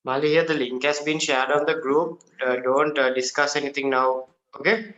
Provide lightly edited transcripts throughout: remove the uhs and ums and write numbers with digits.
Mali, here the link has been shared on the group. Don't discuss anything now. Okay.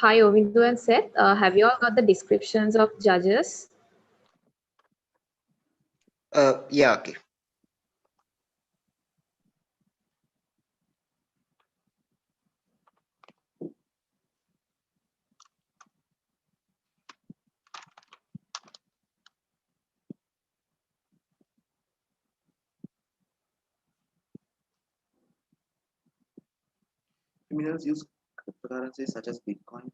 Hi, Ovindu and Seth. Have you all got the descriptions of judges? Yeah, okay. Criminals use cryptocurrencies such as Bitcoin.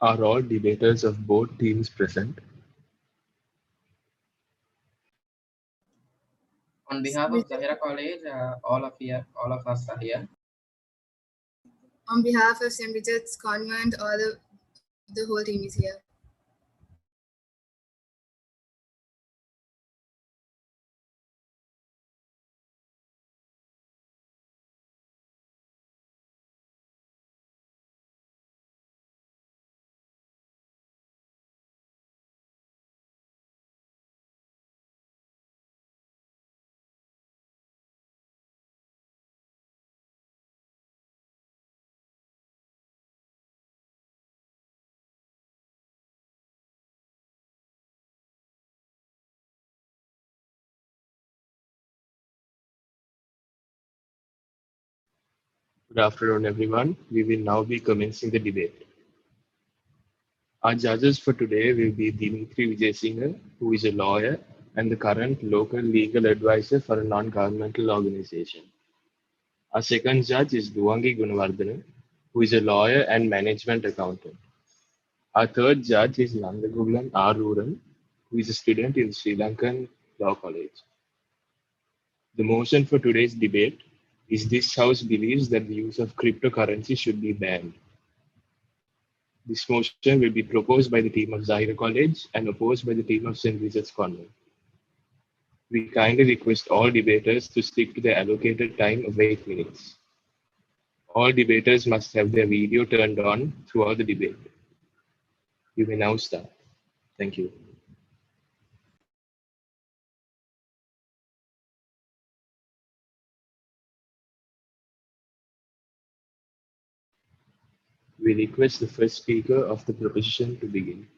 Are all debaters of both teams present? On behalf of Zahira College, all of us are here. On behalf of St.Bridget's Convent, the whole team is here. Good afternoon, everyone. We will now be commencing the debate. Our judges for today will be Dimitri Vijaysinger, who is a lawyer and the current local legal advisor for a non-governmental organization. Our second judge is Duangi Gunawardana, who is a lawyer and management accountant. Our third judge is Nandagulam R. Ruran, who is a student in Sri Lankan Law College. The motion for today's debate is this House believes that the use of cryptocurrency should be banned. This motion will be proposed by the team of Zahira College and opposed by the team of St.Bridget's Convent. We kindly request all debaters to stick to the allocated time of 8 minutes. All debaters must have their video turned on throughout the debate. You may now start. Thank you. We request the first speaker of the proposition to begin.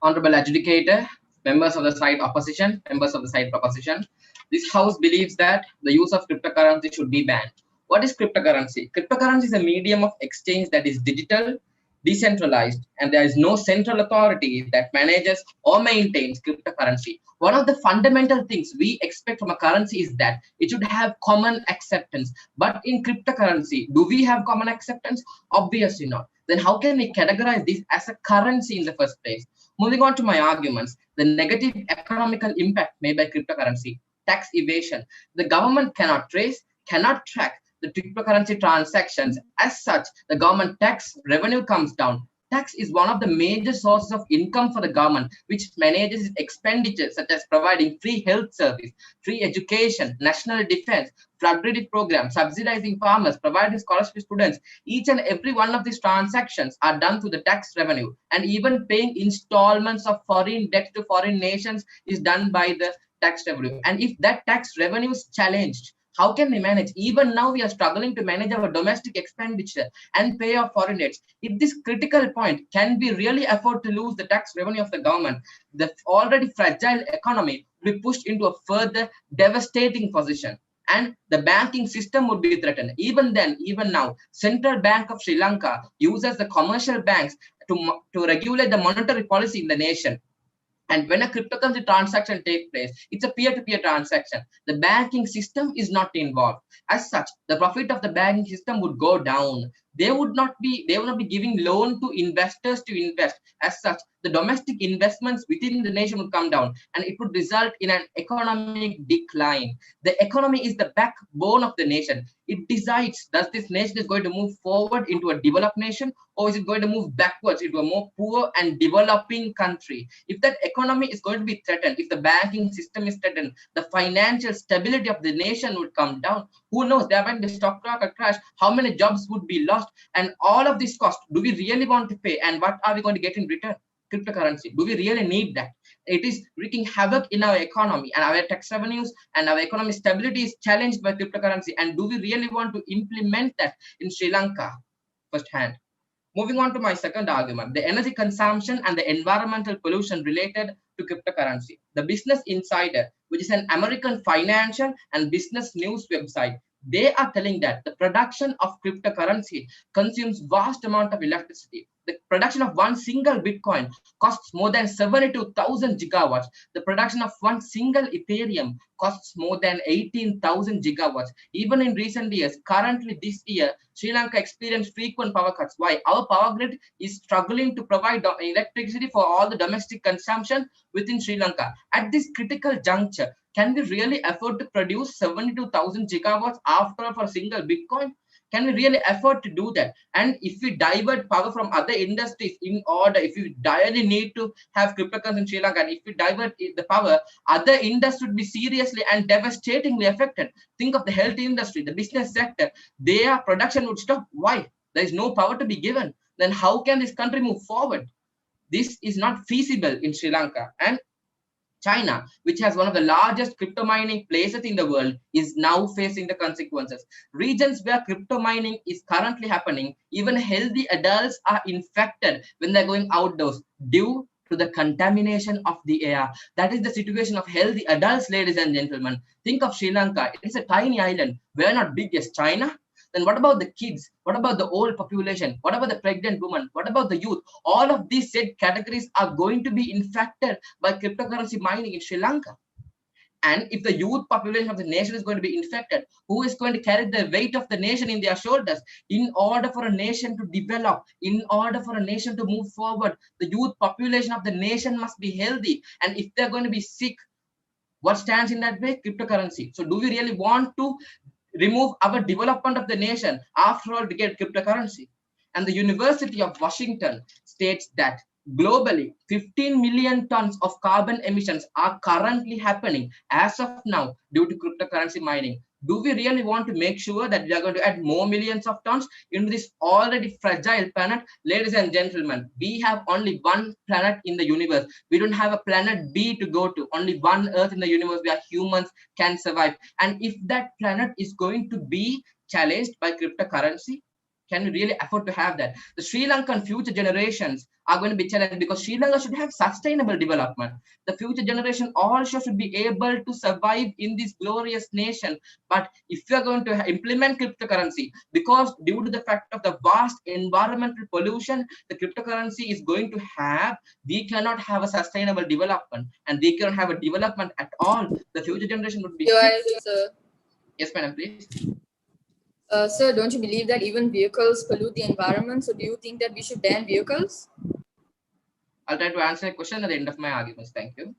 Honorable adjudicator, members of the side opposition, members of the side proposition. This House believes that the use of cryptocurrency should be banned. What is cryptocurrency? Cryptocurrency is a medium of exchange that is digital, decentralized, and there is no central authority that manages or maintains cryptocurrency. One of the fundamental things we expect from a currency is that it should have common acceptance. But in cryptocurrency, do we have common acceptance? Obviously not. Then how can we categorize this as a currency in the first place? Moving on to my arguments, the negative economical impact made by cryptocurrency, tax evasion. The government cannot trace, cannot track the cryptocurrency transactions. As such, the government tax revenue comes down. Tax is one of the major sources of income for the government, which manages its expenditures such as providing free health service, free education, national defense, flood relief program, subsidizing farmers, providing scholarship to students. Each and every one of these transactions are done through the tax revenue, and even paying installments of foreign debt to foreign nations is done by the tax revenue. And if that tax revenue is challenged, how can we manage? Even now, we are struggling to manage our domestic expenditure and pay off foreign debts. At this critical point, can we really afford to lose the tax revenue of the government? The already fragile economy will be pushed into a further devastating position, and the banking system would be threatened. Even then, even now, Central Bank of Sri Lanka uses the commercial banks to regulate the monetary policy in the nation. And when a cryptocurrency transaction takes place, it's a peer-to-peer transaction. The banking system is not involved. As such, the profit of the banking system would go down. They would not be giving loan to investors to invest. As such, the domestic investments within the nation would come down, and it would result in an economic decline. The economy is the backbone of the nation. It decides, does this nation is going to move forward into a developed nation, or is it going to move backwards into a more poor and developing country? If that economy is going to be threatened, if the banking system is threatened, the financial stability of the nation would come down. Who knows? There when the stock market crash, how many jobs would be lost? And all of this cost, do we really want to pay? And what are we going to get in return? Cryptocurrency. Do we really need that? It is wreaking havoc in our economy, and our tax revenues and our economic stability is challenged by cryptocurrency. And do we really want to implement that in Sri Lanka firsthand? Moving on to my second argument, the energy consumption and the environmental pollution related to cryptocurrency. The Business Insider, which is an American financial and business news website, they are telling that the production of cryptocurrency consumes vast amount of electricity. The production of one single Bitcoin costs more than 72,000 gigawatts. The production of one single Ethereum costs more than 18,000 gigawatts. Even in recent years, currently this year, Sri Lanka experienced frequent power cuts. Why? Our power grid is struggling to provide electricity for all the domestic consumption within Sri Lanka. At this critical juncture, can we really afford to produce 72,000 gigawatts after all for a single Bitcoin? Can we really afford to do that? And if we divert power from other industries in order, if we direly need to have cryptocurrency in Sri Lanka, and if we divert the power, other industries would be seriously and devastatingly affected. Think of the health industry, the business sector. Their production would stop. Why? There is no power to be given. Then how can this country move forward? This is not feasible in Sri Lanka. And China, which has one of the largest crypto mining places in the world, is now facing the consequences. Regions where crypto mining is currently happening, even healthy adults are infected when they're going outdoors due to the contamination of the air. That is the situation of healthy adults, ladies and gentlemen. Think of Sri Lanka. It is a tiny island. We're not big as China. then what about the kids? What about the old population? What about the pregnant woman? What about the youth? All of these said categories are going to be infected by cryptocurrency mining in Sri Lanka. And if the youth population of the nation is going to be infected, who is going to carry the weight of the nation in their shoulders? In order for a nation to develop, in order for a nation to move forward, the youth population of the nation must be healthy. And if they're going to be sick, what stands in that way? Cryptocurrency. So do we really want to remove our development of the nation, after all, to get cryptocurrency? And the University of Washington states that globally 15 million tons of carbon emissions are currently happening as of now due to cryptocurrency mining. Do we really want to make sure that we are going to add more millions of tons into this already fragile planet? Ladies and gentlemen, we have only one planet in the universe. We don't have a planet B to go to. Only one Earth in the universe where humans can survive. And if that planet is going to be challenged by cryptocurrency, can we really afford to have that? The Sri Lankan future generations are going to be challenged because Sri Lanka should have sustainable development. The future generation also should be able to survive in this glorious nation. But if we are going to implement cryptocurrency, because due to the fact of the vast environmental pollution the cryptocurrency is going to have, we cannot have a sustainable development, and we cannot have a development at all. The future generation would be. Sir. Yes, madam, please. Sir, don't you believe that even vehicles pollute the environment? So do you think that we should ban vehicles? I'll try to answer a question at the end of my arguments. Thank you.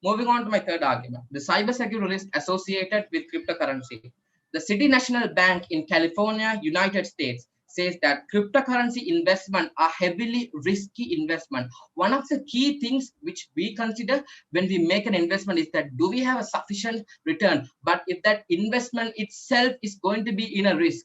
Moving on to my third argument, the cybersecurity risk associated with cryptocurrency. The City National Bank in California, United States, says that cryptocurrency investment are heavily risky investment. One of the key things which we consider when we make an investment is that do we have a sufficient return? But if that investment itself is going to be in a risk,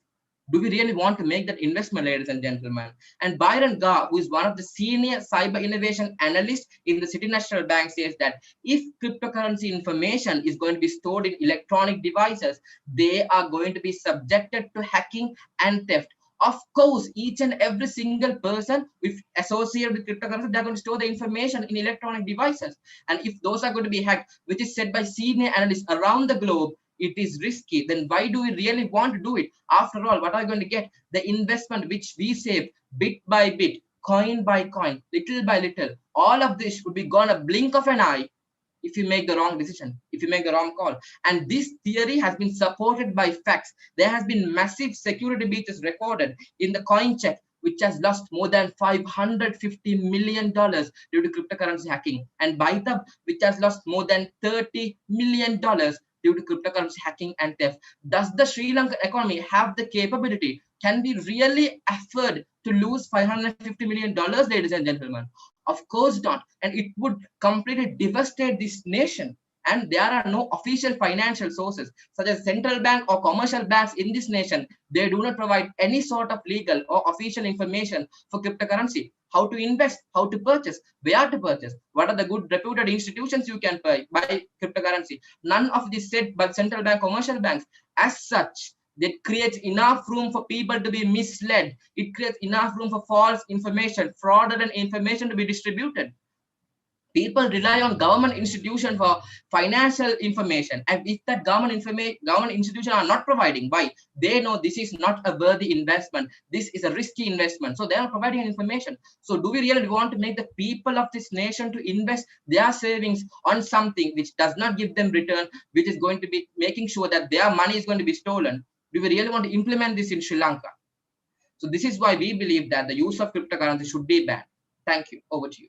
do we really want to make that investment, ladies and gentlemen? And Byron Gar, who is one of the senior cyber innovation analysts in the City National Bank, says that if cryptocurrency information is going to be stored in electronic devices, they are going to be subjected to hacking and theft. Of course, each and every single person with associated with cryptocurrency, they're going to store the information in electronic devices. And if those are going to be hacked, which is said by senior analysts around the globe, it is risky. Then why do we really want to do it? After all, what are we going to get? The investment which we save bit by bit, coin by coin, little by little, all of this would be gone a blink of an eye if you make the wrong decision, if you make the wrong call. And this theory has been supported by facts. There has been massive security breaches recorded in the coin check, which has lost more than $550 million due to cryptocurrency hacking, and Baitab, which has lost more than $30 million due to cryptocurrency hacking and theft. Does the Sri Lankan economy have the capability? Can we really afford to lose $550 million, ladies and gentlemen? Of course not. And it would completely devastate this nation. And there are no official financial sources, such as central bank or commercial banks in this nation. They do not provide any sort of legal or official information for cryptocurrency. How to invest, how to purchase, where to purchase, what are the good reputed institutions you can buy cryptocurrency. None of this said by central bank, commercial banks. As such, that creates enough room for people to be misled. It creates enough room for false information, fraudulent information to be distributed. People rely on government institution for financial information, and if that government institution are not providing, why? They know this is not a worthy investment, this is a risky investment, so they are providing information. So do we really want to make the people of this nation to invest their savings on something which does not give them return, which is going to be making sure that their money is going to be stolen? Do we really want to implement this in Sri Lanka? So this is why we believe that the use of cryptocurrency should be banned. Thank you. Over to you.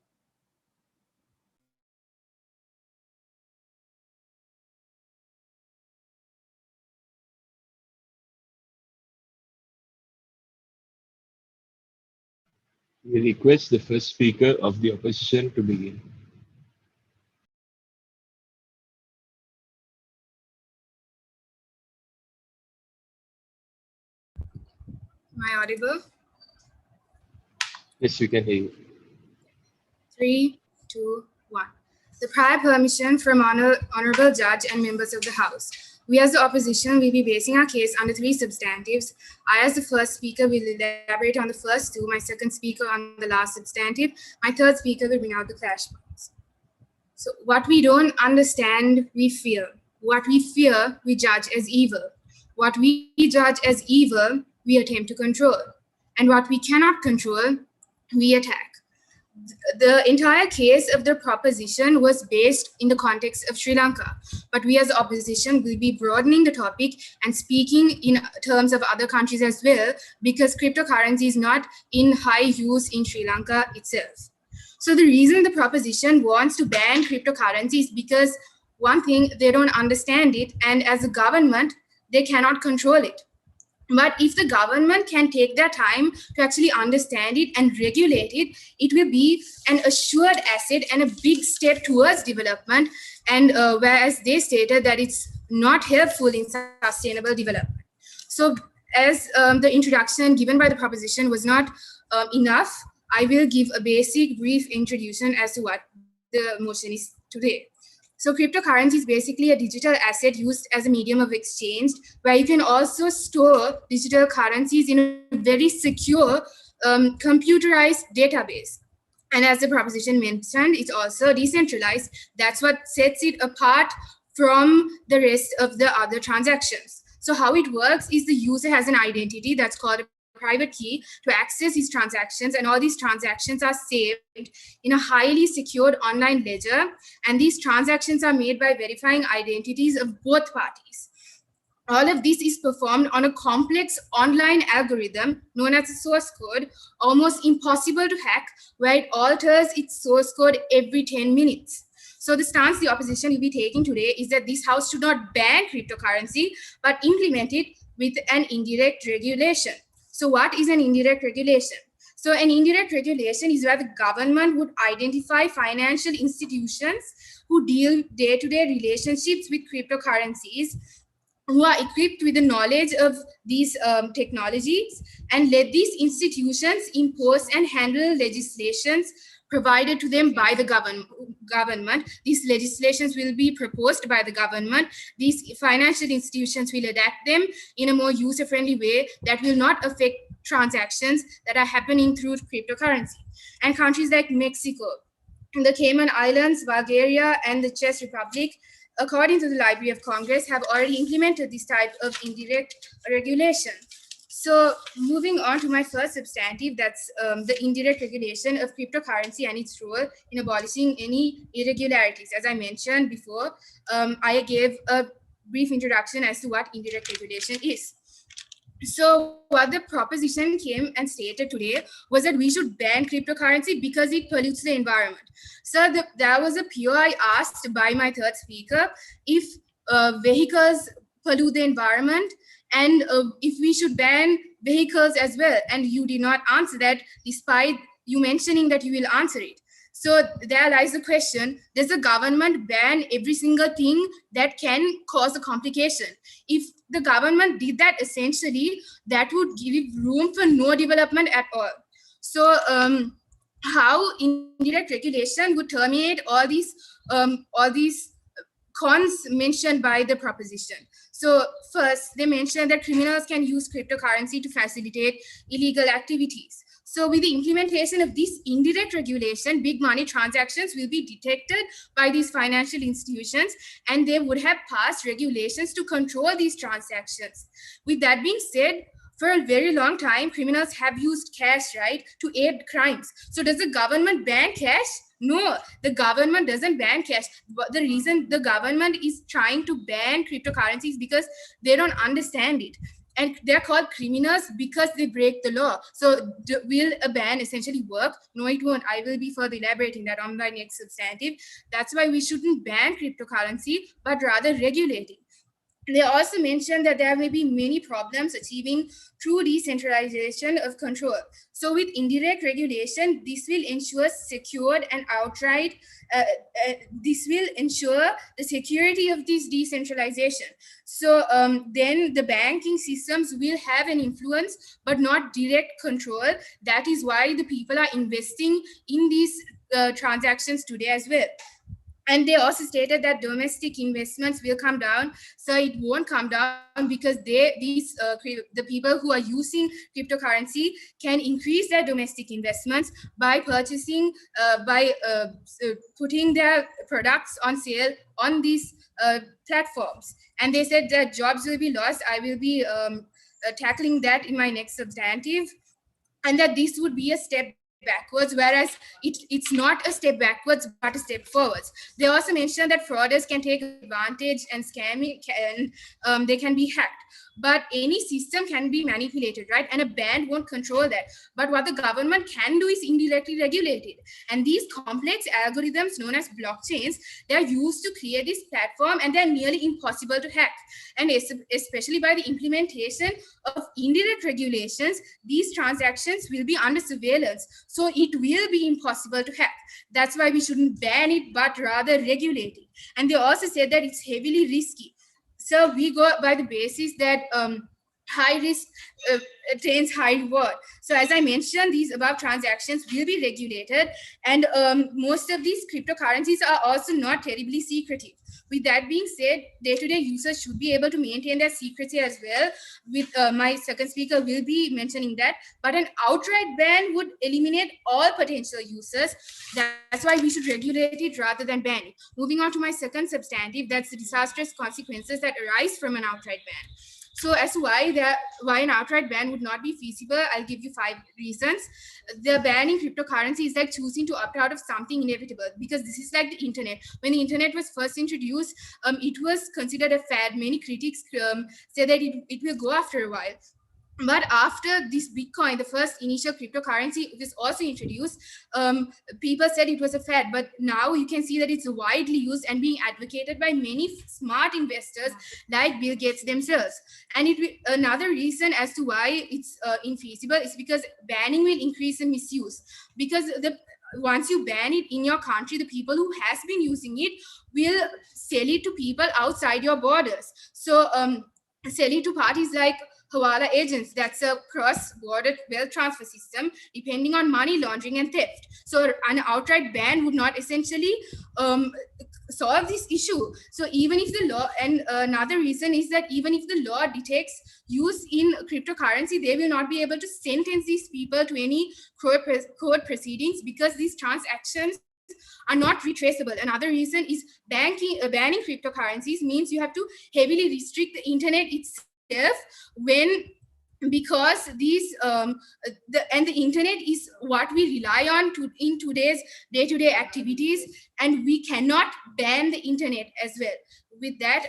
We request the first speaker of the opposition to begin. Am I audible? Yes, we can hear you. 3, 2, 1. The prior permission from Honorable Judge and members of the House. We as the opposition will be basing our case under 3 substantives. I as the first speaker will elaborate on the first 2, my second speaker on the last substantive, my third speaker will bring out the flashpoints. So what we don't understand, we fear. What we fear, we judge as evil. What we judge as evil, we attempt to control. And what we cannot control, we attack. The entire case of the proposition was based in the context of Sri Lanka, but we as opposition will be broadening the topic and speaking in terms of other countries as well, because cryptocurrency is not in high use in Sri Lanka itself. So the reason the proposition wants to ban cryptocurrency is because, one thing, they don't understand it, and as a government, they cannot control it. But if the government can take their time to actually understand it and regulate it, it will be an assured asset and a big step towards development. And whereas they stated that it's not helpful in sustainable development. So as the introduction given by the proposition was not enough, I will give a basic brief introduction as to what the motion is today. So cryptocurrency is basically a digital asset used as a medium of exchange, where you can also store digital currencies in a very secure computerized database. And as the proposition mentioned, it's also decentralized. That's what sets it apart from the rest of the other transactions. So how it works is the user has an identity that's called a private key to access his transactions, and all these transactions are saved in a highly secured online ledger, and these transactions are made by verifying identities of both parties. All of this is performed on a complex online algorithm known as a source code, almost impossible to hack, where it alters its source code every 10 minutes. So the stance the opposition will be taking today is that this house should not ban cryptocurrency, but implement it with an indirect regulation. So what is an indirect regulation? So an indirect regulation is where the government would identify financial institutions who deal day-to-day relationships with cryptocurrencies, who are equipped with the knowledge of these technologies, and let these institutions impose and handle legislations provided to them by the government. These legislations will be proposed by the government. These financial institutions will adapt them in a more user-friendly way that will not affect transactions that are happening through cryptocurrency. And countries like Mexico, the Cayman Islands, Bulgaria, and the Czech Republic, according to the Library of Congress, have already implemented this type of indirect regulation. So moving on to my first substantive, that's the indirect regulation of cryptocurrency and its role in abolishing any irregularities. As I mentioned before, I gave a brief introduction as to what indirect regulation is. So what the proposition came and stated today was that we should ban cryptocurrency because it pollutes the environment. So there was a POI asked by my third speaker if vehicles pollute the environment, and if we should ban vehicles as well. And you did not answer that, despite you mentioning that you will answer it. So there lies the question, does the government ban every single thing that can cause a complication? If the government did that, essentially, that would give room for no development at all. So how indirect regulation would terminate all these cons mentioned by the proposition. So first, they mentioned that criminals can use cryptocurrency to facilitate illegal activities. So with the implementation of this indirect regulation, big money transactions will be detected by these financial institutions, and they would have passed regulations to control these transactions. With that being said, for a very long time, criminals have used cash, right, to aid crimes. So does the government ban cash? No, the government doesn't ban cash. But the reason the government is trying to ban cryptocurrencies is because they don't understand it. And they're called criminals because they break the law. So will a ban essentially work? No, it won't. I will be further elaborating that on my next substantive. That's why we shouldn't ban cryptocurrency, but rather regulate it. They also mentioned that there may be many problems achieving true decentralization of control. So with indirect regulation, this will ensure secured and outright, this will ensure the security of this decentralization. So then the banking systems will have an influence, but not direct control. That is why the people are investing in these transactions today as well. And they also stated that domestic investments will come down. So it won't come down because the people who are using cryptocurrency can increase their domestic investments by purchasing, putting their products on sale on these platforms. And they said that jobs will be lost. I will be tackling that in my next substantive, and that this would be a step backwards, whereas it's not a step backwards but a step forwards. They also mentioned that fraudsters can take advantage and scamming can they can be hacked, but any system can be manipulated, right? And a band won't control that. But what the government can do is indirectly regulate it. And these complex algorithms known as blockchains, they are used to create this platform, and they're nearly impossible to hack. And especially by the implementation of indirect regulations, these transactions will be under surveillance, so it will be impossible to hack. That's why we shouldn't ban it but rather regulate it. And they also said that it's heavily risky, so we go by the basis that high risk attains high reward. So as I mentioned, these above transactions will be regulated, and most of these cryptocurrencies are also not terribly secretive. With that being said, day-to-day users should be able to maintain their secrecy as well. With my second speaker will be mentioning that, but an outright ban would eliminate all potential users. That's why we should regulate it rather than ban it. Moving on to my second substantive, that's the disastrous consequences that arise from an outright ban. So as to why an outright ban would not be feasible, I'll give you 5 reasons. The banning cryptocurrency is like choosing to opt out of something inevitable, because this is like the internet. When the internet was first introduced, it was considered a fad. Many critics say that it will go after a while. But after this Bitcoin, the first initial cryptocurrency, was also introduced, people said it was a fad, but now you can see that it's widely used and being advocated by many smart investors like Bill Gates themselves. And another reason as to why it's infeasible is because banning will increase the misuse. Because once you ban it in your country, the people who has been using it will sell it to people outside your borders. So sell it to parties like Hawala agents. That's a cross-border wealth transfer system depending on money laundering and theft. So an outright ban would not essentially solve this issue. So even if the law, and another reason is that even if the law detects use in cryptocurrency, they will not be able to sentence these people to any court proceedings, because these transactions are not retraceable. Another reason is banning cryptocurrencies means you have to heavily restrict the internet itself, because these the internet is what we rely on in today's day-to-day activities, and we cannot ban the internet as well. With that,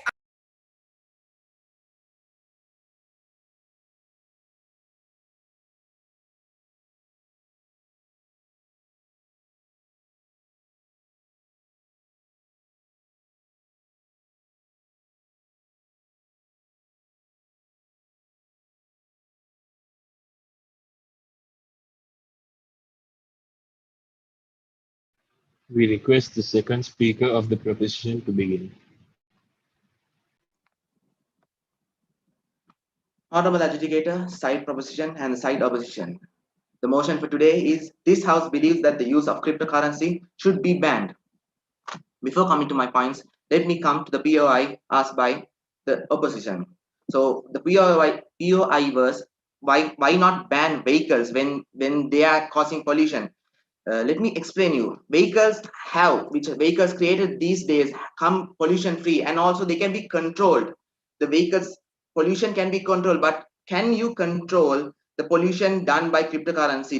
We request the second speaker of the proposition to begin. Honorable Adjudicator, side proposition and side opposition. The motion for today is this House believes that the use of cryptocurrency should be banned. Before coming to my points, let me come to the POI asked by the opposition. So the POI was why not ban vehicles when they are causing pollution? Let me explain you. Which vehicles created these days come pollution free, and also they can be controlled. The vehicles pollution can be controlled, but can you control the pollution done by cryptocurrency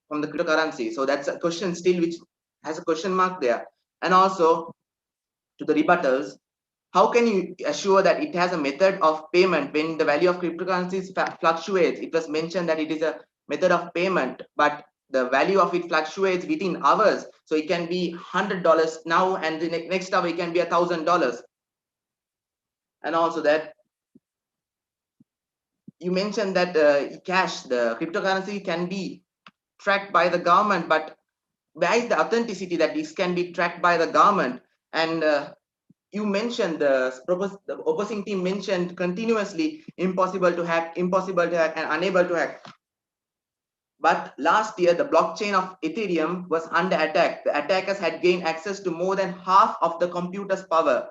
from the cryptocurrency? So that's a question still which has a question mark there. And also to the rebuttals, how can you assure that it has a method of payment when the value of cryptocurrencies fluctuates? It was mentioned that it is a method of payment, but the value of it fluctuates within hours. So it can be $100 now, and the next hour it can be $1,000. And also that you mentioned that the cryptocurrency can be tracked by the government, but where is the authenticity that this can be tracked by the government? And you mentioned the opposing team mentioned continuously impossible to hack, and unable to hack. But last year, the blockchain of Ethereum was under attack. The attackers had gained access to more than half of the computer's power,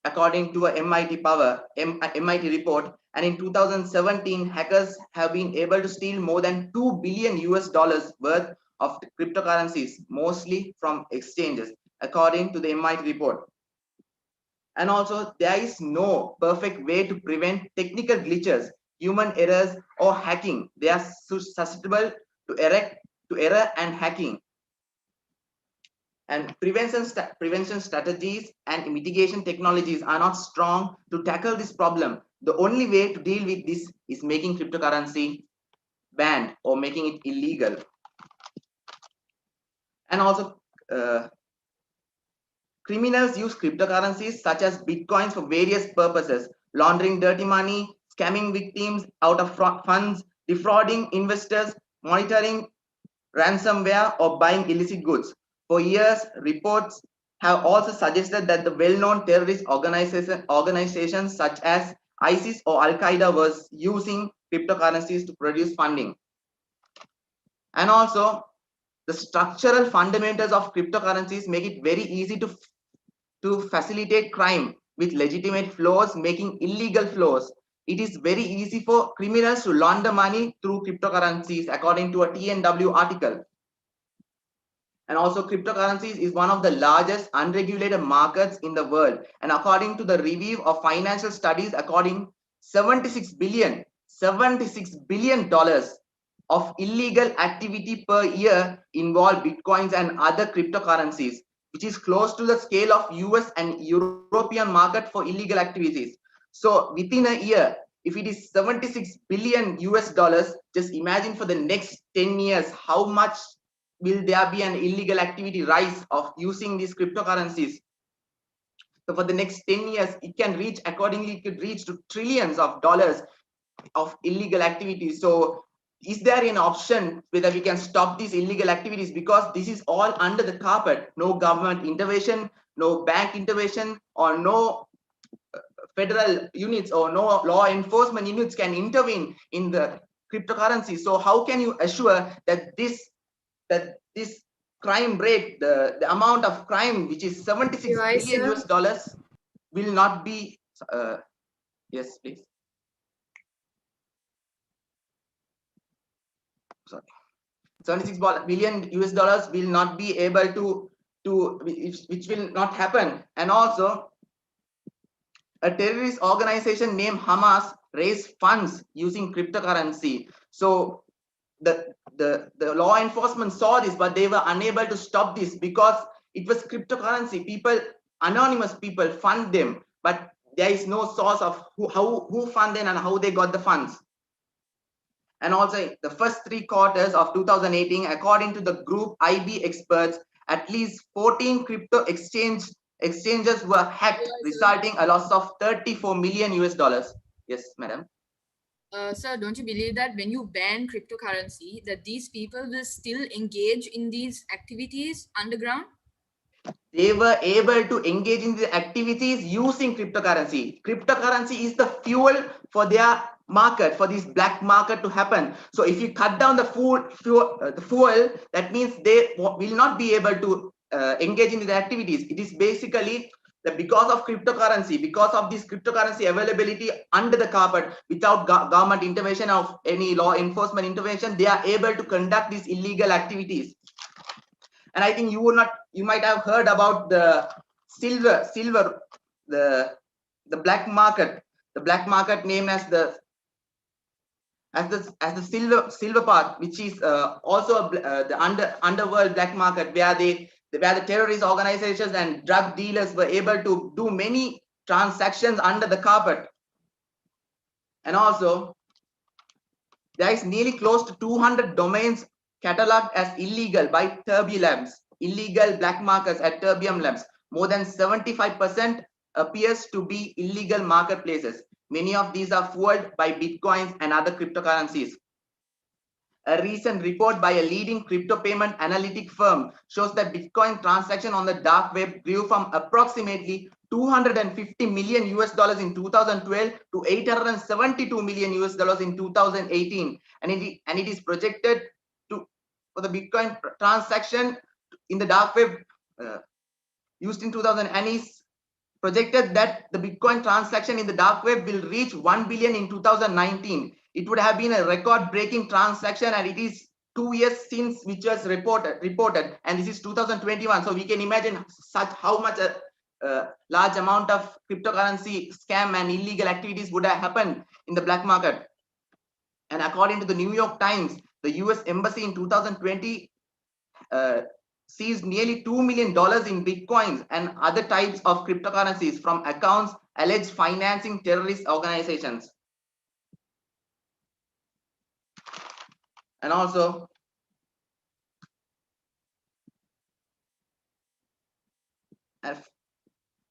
according to a MIT report. And in 2017, hackers have been able to steal more than $2 billion worth of cryptocurrencies, mostly from exchanges, according to the MIT report. And also there is no perfect way to prevent technical glitches, human errors or hacking. They are susceptible to error and hacking. And prevention strategies and mitigation technologies are not strong to tackle this problem. The only way to deal with this is making cryptocurrency banned or making it illegal. And also criminals use cryptocurrencies such as bitcoins for various purposes: laundering dirty money, scamming victims out of funds, defrauding investors, monitoring ransomware, or buying illicit goods. For years, reports have also suggested that the well-known terrorist organizations such as ISIS or Al-Qaeda was using cryptocurrencies to produce funding. And also, the structural fundamentals of cryptocurrencies make it very easy to facilitate crime with legitimate flows making illegal flows. It is very easy for criminals to launder money through cryptocurrencies, according to a TNW article. And also cryptocurrencies is one of the largest unregulated markets in the world. And according to the review of financial studies, according $76 billion of illegal activity per year involve bitcoins and other cryptocurrencies, which is close to the scale of US and European market for illegal activities. So within a year, if it is 76 billion US dollars, just imagine for the next 10 years, how much will there be an illegal activity rise of using these cryptocurrencies. So for the next 10 years, it can reach, accordingly, it could reach to trillions of dollars of illegal activities. So is there an option whether we can stop these illegal activities? Because this is all under the carpet. No government intervention, no bank intervention, or no federal units or no law enforcement units can intervene in the cryptocurrency. So how can you assure that this crime rate, the amount of crime, which is 76 billion US dollars, will not be yes, please. Sorry. 76 billion US dollars will not be able to which will not happen. And also a terrorist organization named Hamas raised funds using cryptocurrency. So the law enforcement saw this, but they were unable to stop this because it was cryptocurrency. People, anonymous people, fund them, but there is no source of who fund them and how they got the funds. And also the first 3 quarters of 2018, according to the group IB experts, at least 14 crypto exchanges were hacked, resulting a loss of 34 million US dollars. Yes, madam. Sir, don't you believe that when you ban cryptocurrency, that these people will still engage in these activities underground? They were able to engage in the activities using cryptocurrency. Cryptocurrency is the fuel for their market, for this black market to happen. So if you cut down the fuel, that means they will not be able to engage in the activities. It is basically that because of cryptocurrency, because of this cryptocurrency availability under the carpet, without government intervention of any law enforcement intervention, they are able to conduct these illegal activities. And I think you might have heard about the the black market named as the silver part, which is also the underworld black market, where the terrorist organizations and drug dealers were able to do many transactions under the carpet. And also there is nearly close to 200 domains catalogued as illegal by Turbulabs, illegal black markets at Turbulabs. More than 75% appears to be illegal marketplaces. Many of these are fueled by bitcoins and other cryptocurrencies. A recent report by a leading crypto payment analytic firm shows that Bitcoin transaction on the dark web grew from approximately 250 million US dollars in 2012 to 872 million US dollars in 2018, and it is projected for the Bitcoin transaction in the dark web used in 2000, and is projected that the Bitcoin transaction in the dark web will reach 1 billion in 2019. It would have been a record-breaking transaction, and it is 2 years since which was reported, and this is 2021. So we can imagine how much large amount of cryptocurrency scam and illegal activities would have happened in the black market. And according to the New York Times, the US Embassy in 2020 seized nearly $2 million in bitcoins and other types of cryptocurrencies from accounts alleged financing terrorist organizations. And also,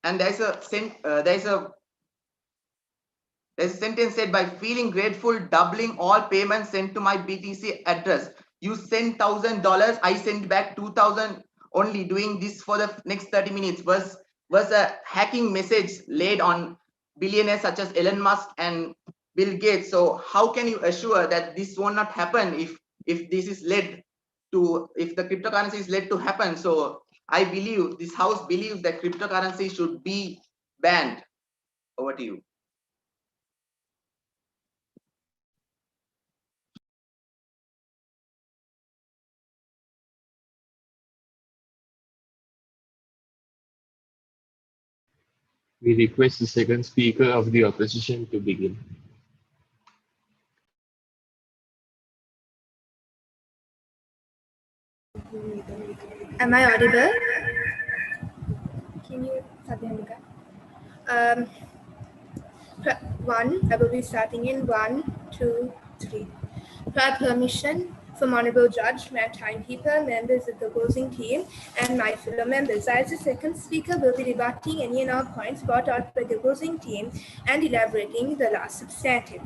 and there's a sentence said, by feeling grateful, doubling all payments sent to my BTC address. You send $1,000, I send back 2,000 only. Doing this for the next 30 minutes was a hacking message laid on billionaires such as Elon Musk and Bill Gates. So how can you assure that this will not happen if this is led to, if the cryptocurrency is led to happen? So I believe this house believes that cryptocurrency should be banned. Over to you. We request the second speaker of the opposition to begin. Am I audible? Can you start the hand? One, I will be starting in 1, 2, 3. Prior permission from Honorable Judge, my timekeeper, members of the opposing team, and my fellow members. I, as the second speaker, will be rebutting any and all points brought out by the opposing team and elaborating the last substantive.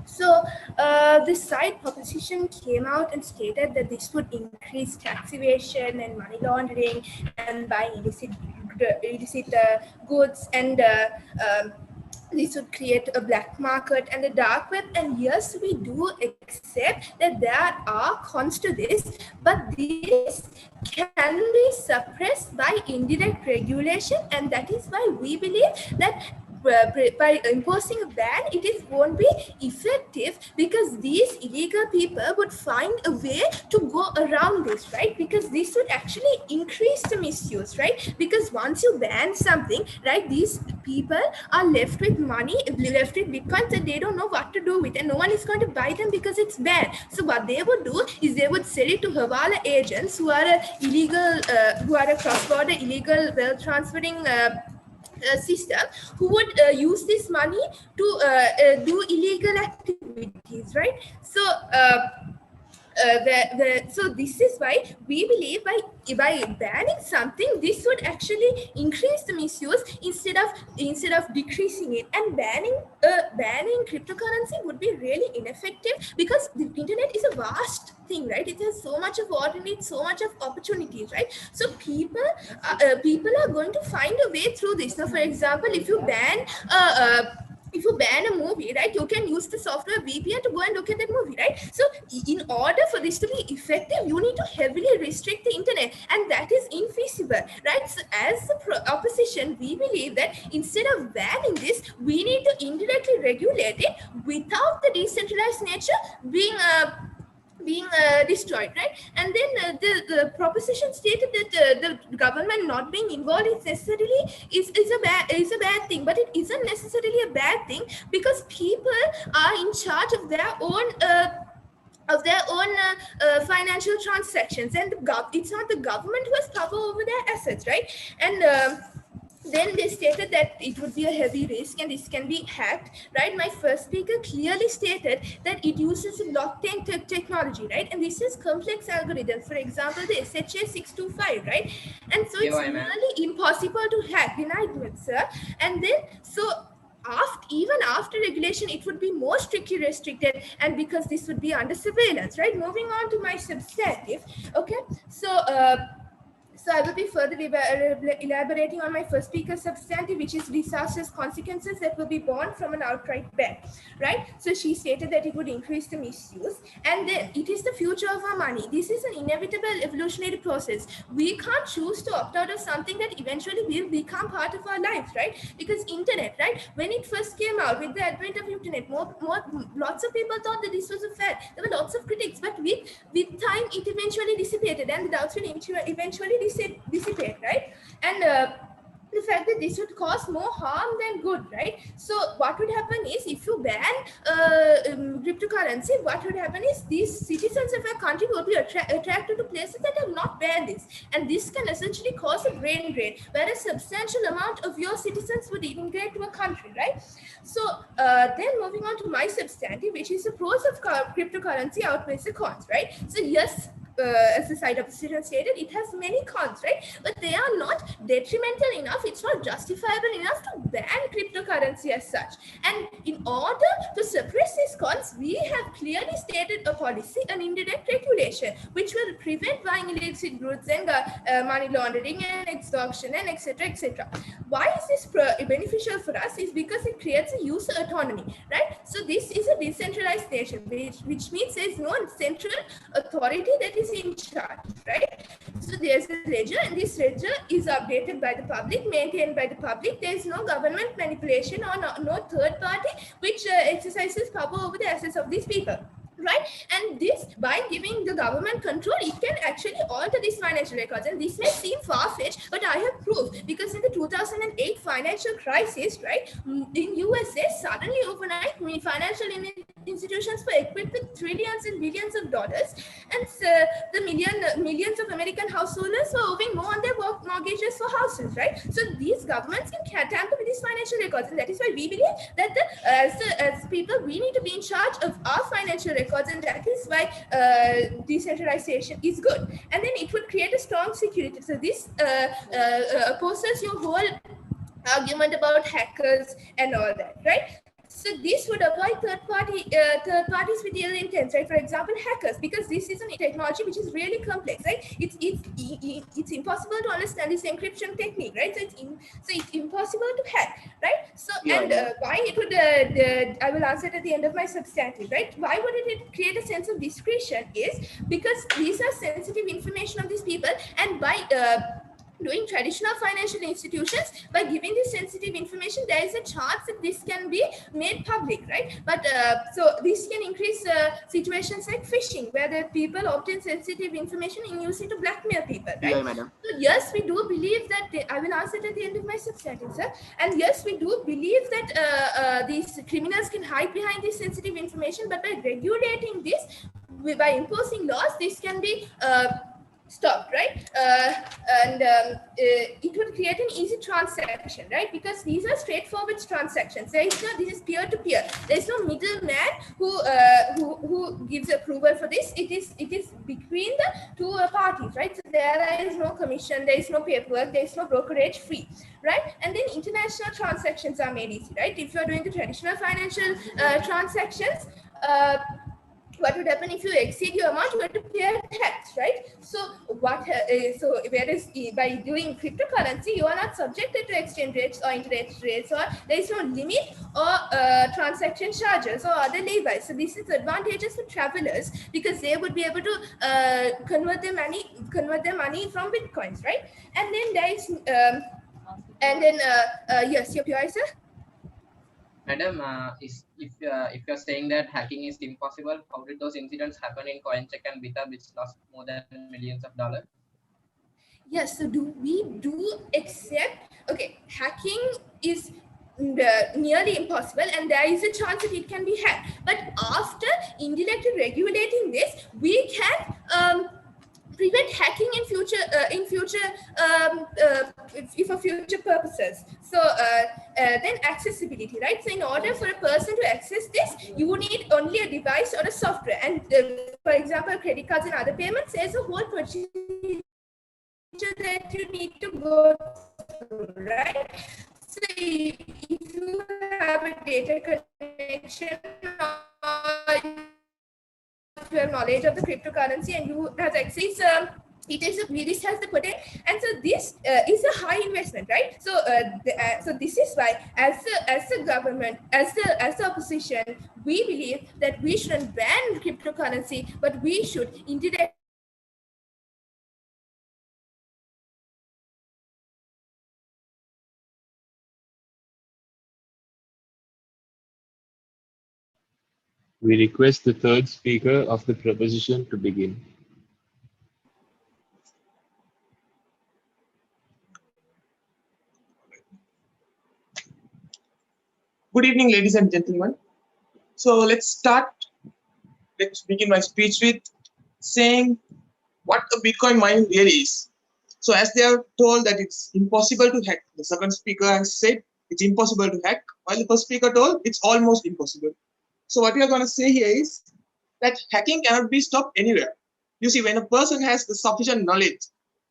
So this side proposition came out and stated that this would increase tax evasion and money laundering and buying illicit goods, and this would create a black market and a dark web. And yes, we do accept that there are cons to this, but this can be suppressed by indirect regulation, and that is why we believe that by imposing a ban, it won't be effective, because these illegal people would find a way to go around this, right? Because this would actually increase the misuse, right? Because once you ban something, right, these people are left with money, left with bitcoins that they don't know what to do with, and no one is going to buy them because it's banned. So what they would do is they would sell it to Hawala agents who are a cross-border illegal wealth transferring system, who would use this money to do illegal activities, right? So so this is why we believe by banning something, this would actually increase the misuse instead of decreasing it. And banning cryptocurrency would be really ineffective, because the internet is a vast thing, right? It has so much of opportunity, so much of opportunities, right? So people are going to find a way through this. So for example, if you ban a movie, right, you can use the software VPN to go and look at that movie, right? So in order for this to be effective, you need to heavily restrict the internet, and that is infeasible, right? So as the opposition, we believe that instead of banning this, we need to indirectly regulate it without the decentralized nature being destroyed, right? And then the proposition stated that the government not being involved is necessarily is a bad thing, but it isn't necessarily a bad thing, because people are in charge of their own financial transactions, and it's not the government who has power over their assets, right? And then they stated that it would be a heavy risk and this can be hacked, right? My first speaker clearly stated that it uses blockchain technology, right? And this is complex algorithms, for example, the SHA-625, right? And so it's really impossible to hack, denied with, sir. And then, so even after regulation, it would be more strictly restricted, and because this would be under surveillance, right? Moving on to my substantive, okay? So I will be further elaborating on my first speaker substantive, which is disastrous consequences that will be born from an outright ban, right? So she stated that it would increase the misuse, and then it is the future of our money. This is an inevitable evolutionary process. We can't choose to opt out of something that eventually will become part of our lives, right? Because internet, right? When it first came out, with the advent of internet, lots of people thought that this was a fad. There were lots of critics, but with time, it eventually dissipated, and the doubts will eventually dissipate, right? And the fact that this would cause more harm than good, right? So what would happen is, if you ban cryptocurrency, what would happen is these citizens of a country will be attracted to places that have not banned this, and this can essentially cause a brain drain, where a substantial amount of your citizens would immigrate to a country, right? So then moving on to my substantive, which is the pros of cryptocurrency outweighs the cons, right? So yes, as the side opposition stated, it has many cons, right? But they are not detrimental enough, it's not justifiable enough to ban cryptocurrency as such. And in order to suppress these cons, we have clearly stated a policy, an indirect regulation, which will prevent buying illicit goods and money laundering and extortion and etc. etc. Why is this beneficial for us? Is because it creates a user autonomy, right? So this is a decentralized nation, which means there is no central authority that is in charge, right? So there's a ledger, and this ledger is updated by the public, maintained by the public. There is no government manipulation or no third party which exercises power over the assets of these people, right? And this, by giving the government control, it can actually alter these financial records. And this may seem far-fetched, but I have proof, because in the 2008 financial crisis, right, in USA, suddenly overnight, financial institutions were equipped with trillions and billions of dollars, and the millions of American householders were owing more on their mortgages for houses, right? So these governments can tamper with these financial records, and that is why we believe that as people, we need to be in charge of our financial records, and that is why decentralization is good. And then it would create a strong security. So this opposes your whole argument about hackers and all that, right? So this would avoid third parties with ill intents, right? For example, hackers, because this is a technology which is really complex, right? It's impossible to understand this encryption technique, right? So it's impossible to hack, right? So why it would I will answer it at the end of my substantive, right? Why would it create a sense of discretion? Is because these are sensitive information of these people, and by doing traditional financial institutions, by giving this sensitive information, there is a chance that this can be made public, right? But so this can increase situations like phishing, where the people obtain sensitive information and use it to blackmail people, right? Yeah, madam. So yes, we do believe that I will answer it at the end of my substantive, sir. And yes, we do believe that these criminals can hide behind this sensitive information, but by regulating this, by imposing laws, this can be stopped, right? It would create an easy transaction, right? Because these are straightforward transactions. There is no, this is peer-to-peer. There is no middleman who gives approval for this. It is between the two parties, right? So there is no commission, there is no paperwork, there is no brokerage fee, right? And then international transactions are made easy, right? If you are doing the traditional financial transactions, what would happen if you exceed your amount? You have to pay tax, right? So whereas by doing cryptocurrency, you are not subjected to exchange rates or interest rates, or there is no limit or transaction charges or other levies. So this is advantageous for travelers, because they would be able to convert their money from bitcoins, right? And then there is yes, your PI, sir. Madam, if you're saying that hacking is impossible, how did those incidents happen in CoinCheck and Bita, which lost more than millions of dollars? Yes, so we do accept, okay, hacking is nearly impossible, and there is a chance that it can be hacked. But after indirectly regulating this, we can prevent hacking in future for future purposes. So then accessibility, right? So in order for a person to access this, you need only a device or a software. And for example, credit cards and other payments, there's a whole procedure that you need to go through, right? So if you have a data connection, or if you have knowledge of the cryptocurrency and you have access, this has the potential, and so this is a high investment, right? So so this is why, as the government, as the opposition, we believe that we shouldn't ban cryptocurrency, but we should integrate. We request the third speaker of the proposition to begin. Good evening, ladies and gentlemen. So let's start. Let's begin my speech with saying what a Bitcoin mining really is. So as they are told that it's impossible to hack, the second speaker has said it's impossible to hack, while the first speaker told it's almost impossible. So what we are going to say here is that hacking cannot be stopped anywhere. You see, when a person has the sufficient knowledge,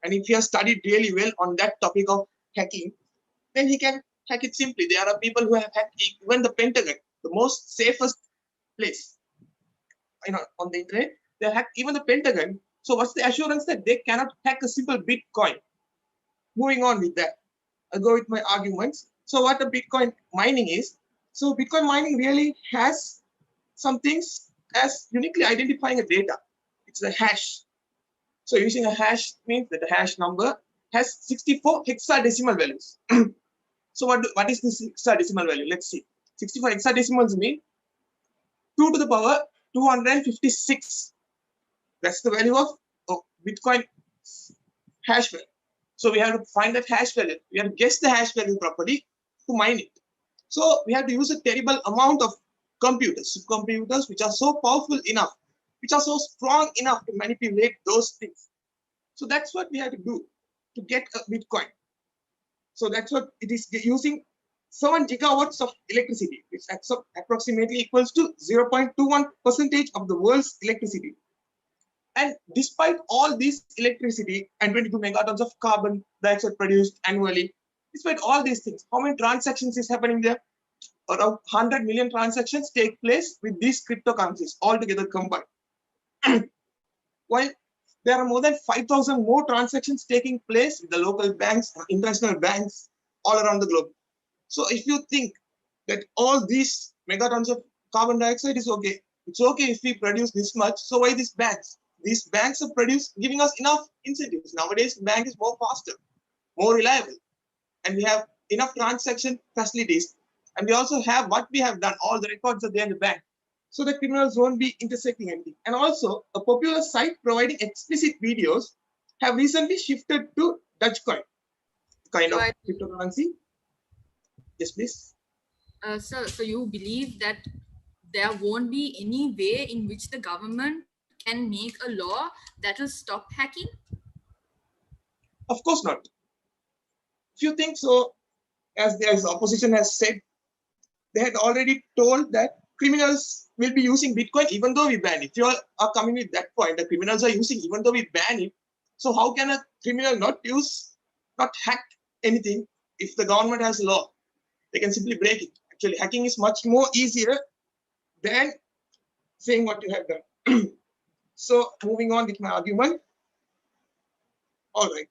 and if he has studied really well on that topic of hacking, then he can hack it simply. There are people who have hacked even the Pentagon, the most safest place, on the internet. They hack even the Pentagon. So what's the assurance that they cannot hack a simple Bitcoin? Moving on with that, I'll go with my arguments. So what a Bitcoin mining is? So Bitcoin mining really has some things as uniquely identifying a data. It's the hash. So using a hash means that the hash number has 64 hexadecimal values. So what is this hexadecimal value? Let's see. 64 hexadecimals mean 2 to the power 256. That's the value of Bitcoin hash value. So we have to find that hash value. We have to guess the hash value properly to mine it. So we have to use a terrible amount of computers which are so powerful enough, which are so strong enough to manipulate those things. So that's what we have to do to get a Bitcoin. So that's what it is, using 7 gigawatts of electricity, which approximately equals to 0.21% of the world's electricity. And despite all this electricity and 22 megatons of carbon dioxide produced annually, despite all these things, how many transactions is happening there? Around 100 million transactions take place with these cryptocurrencies altogether combined. While there are more than 5,000 more transactions taking place with the local banks, international banks all around the globe. So if you think that all these megatons of carbon dioxide is okay, it's okay if we produce this much, so why these banks? These banks are giving us enough incentives. Nowadays, the bank is more faster, more reliable, and we have enough transaction facilities. And we also have what we have done, all the records are there in the bank. So the criminals won't be intersecting anything. And also, a popular site providing explicit videos have recently shifted to Dogecoin, kind of cryptocurrency. Yes, please. Sir, so you believe that there won't be any way in which the government can make a law that will stop hacking? Of course not. If you think so, as the opposition has said, they had already told that criminals will be using Bitcoin even though we ban it. If you all are coming with that point, the criminals are using even though we ban it. So how can a criminal not hack anything if the government has a law? They can simply break it. Actually, hacking is much more easier than saying what you have done. So moving on with my argument. All right.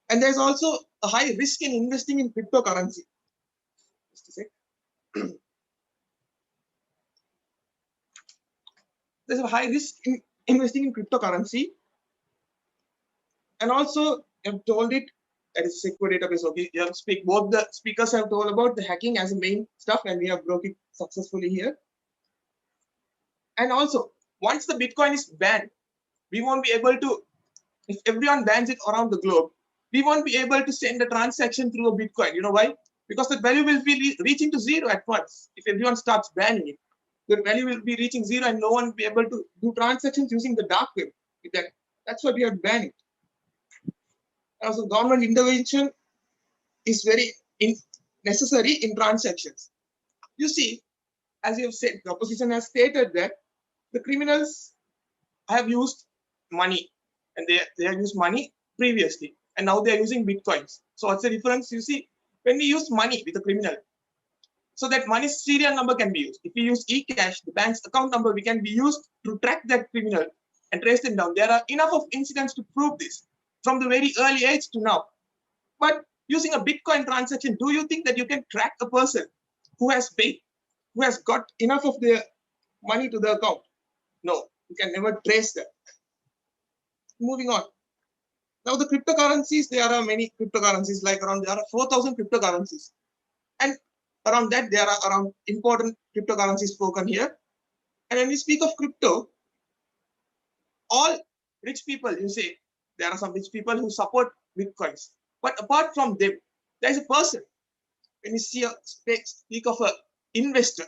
And there's also a high risk in investing in cryptocurrency. Just a sec. There's a high risk in investing in cryptocurrency. And also, I've told it that is a secure database. Okay, you have both the speakers have told about the hacking as a main stuff, and we have broke it successfully here. And also, once the Bitcoin is banned, we won't be able to, if everyone bans it around the globe, we won't be able to send a transaction through a Bitcoin. You know why? Because the value will be reaching to zero at once. If everyone starts banning it, the value will be reaching zero and no one will be able to do transactions using the dark web. That's why we are banning it. Also, government intervention is very necessary in transactions. You see, as you have said, the opposition has stated that the criminals have used money, and they have used money previously, and now they are using Bitcoins. So what's the difference? You see, when we use money with a criminal, so that money's serial number can be used. If we use eCash, the bank's account number can be used to track that criminal and trace them down. There are enough of incidents to prove this from the very early age to now. But using a Bitcoin transaction, do you think that you can track a person who has paid, who has got enough of their money to the account? No, you can never trace that. Moving on. Now the cryptocurrencies, there are many cryptocurrencies, there are 4,000 cryptocurrencies. And around that, there are around important cryptocurrencies spoken here. And when we speak of crypto, all rich people, you say, there are some rich people who support Bitcoins. But apart from them, there is a person. When you speak of a investor.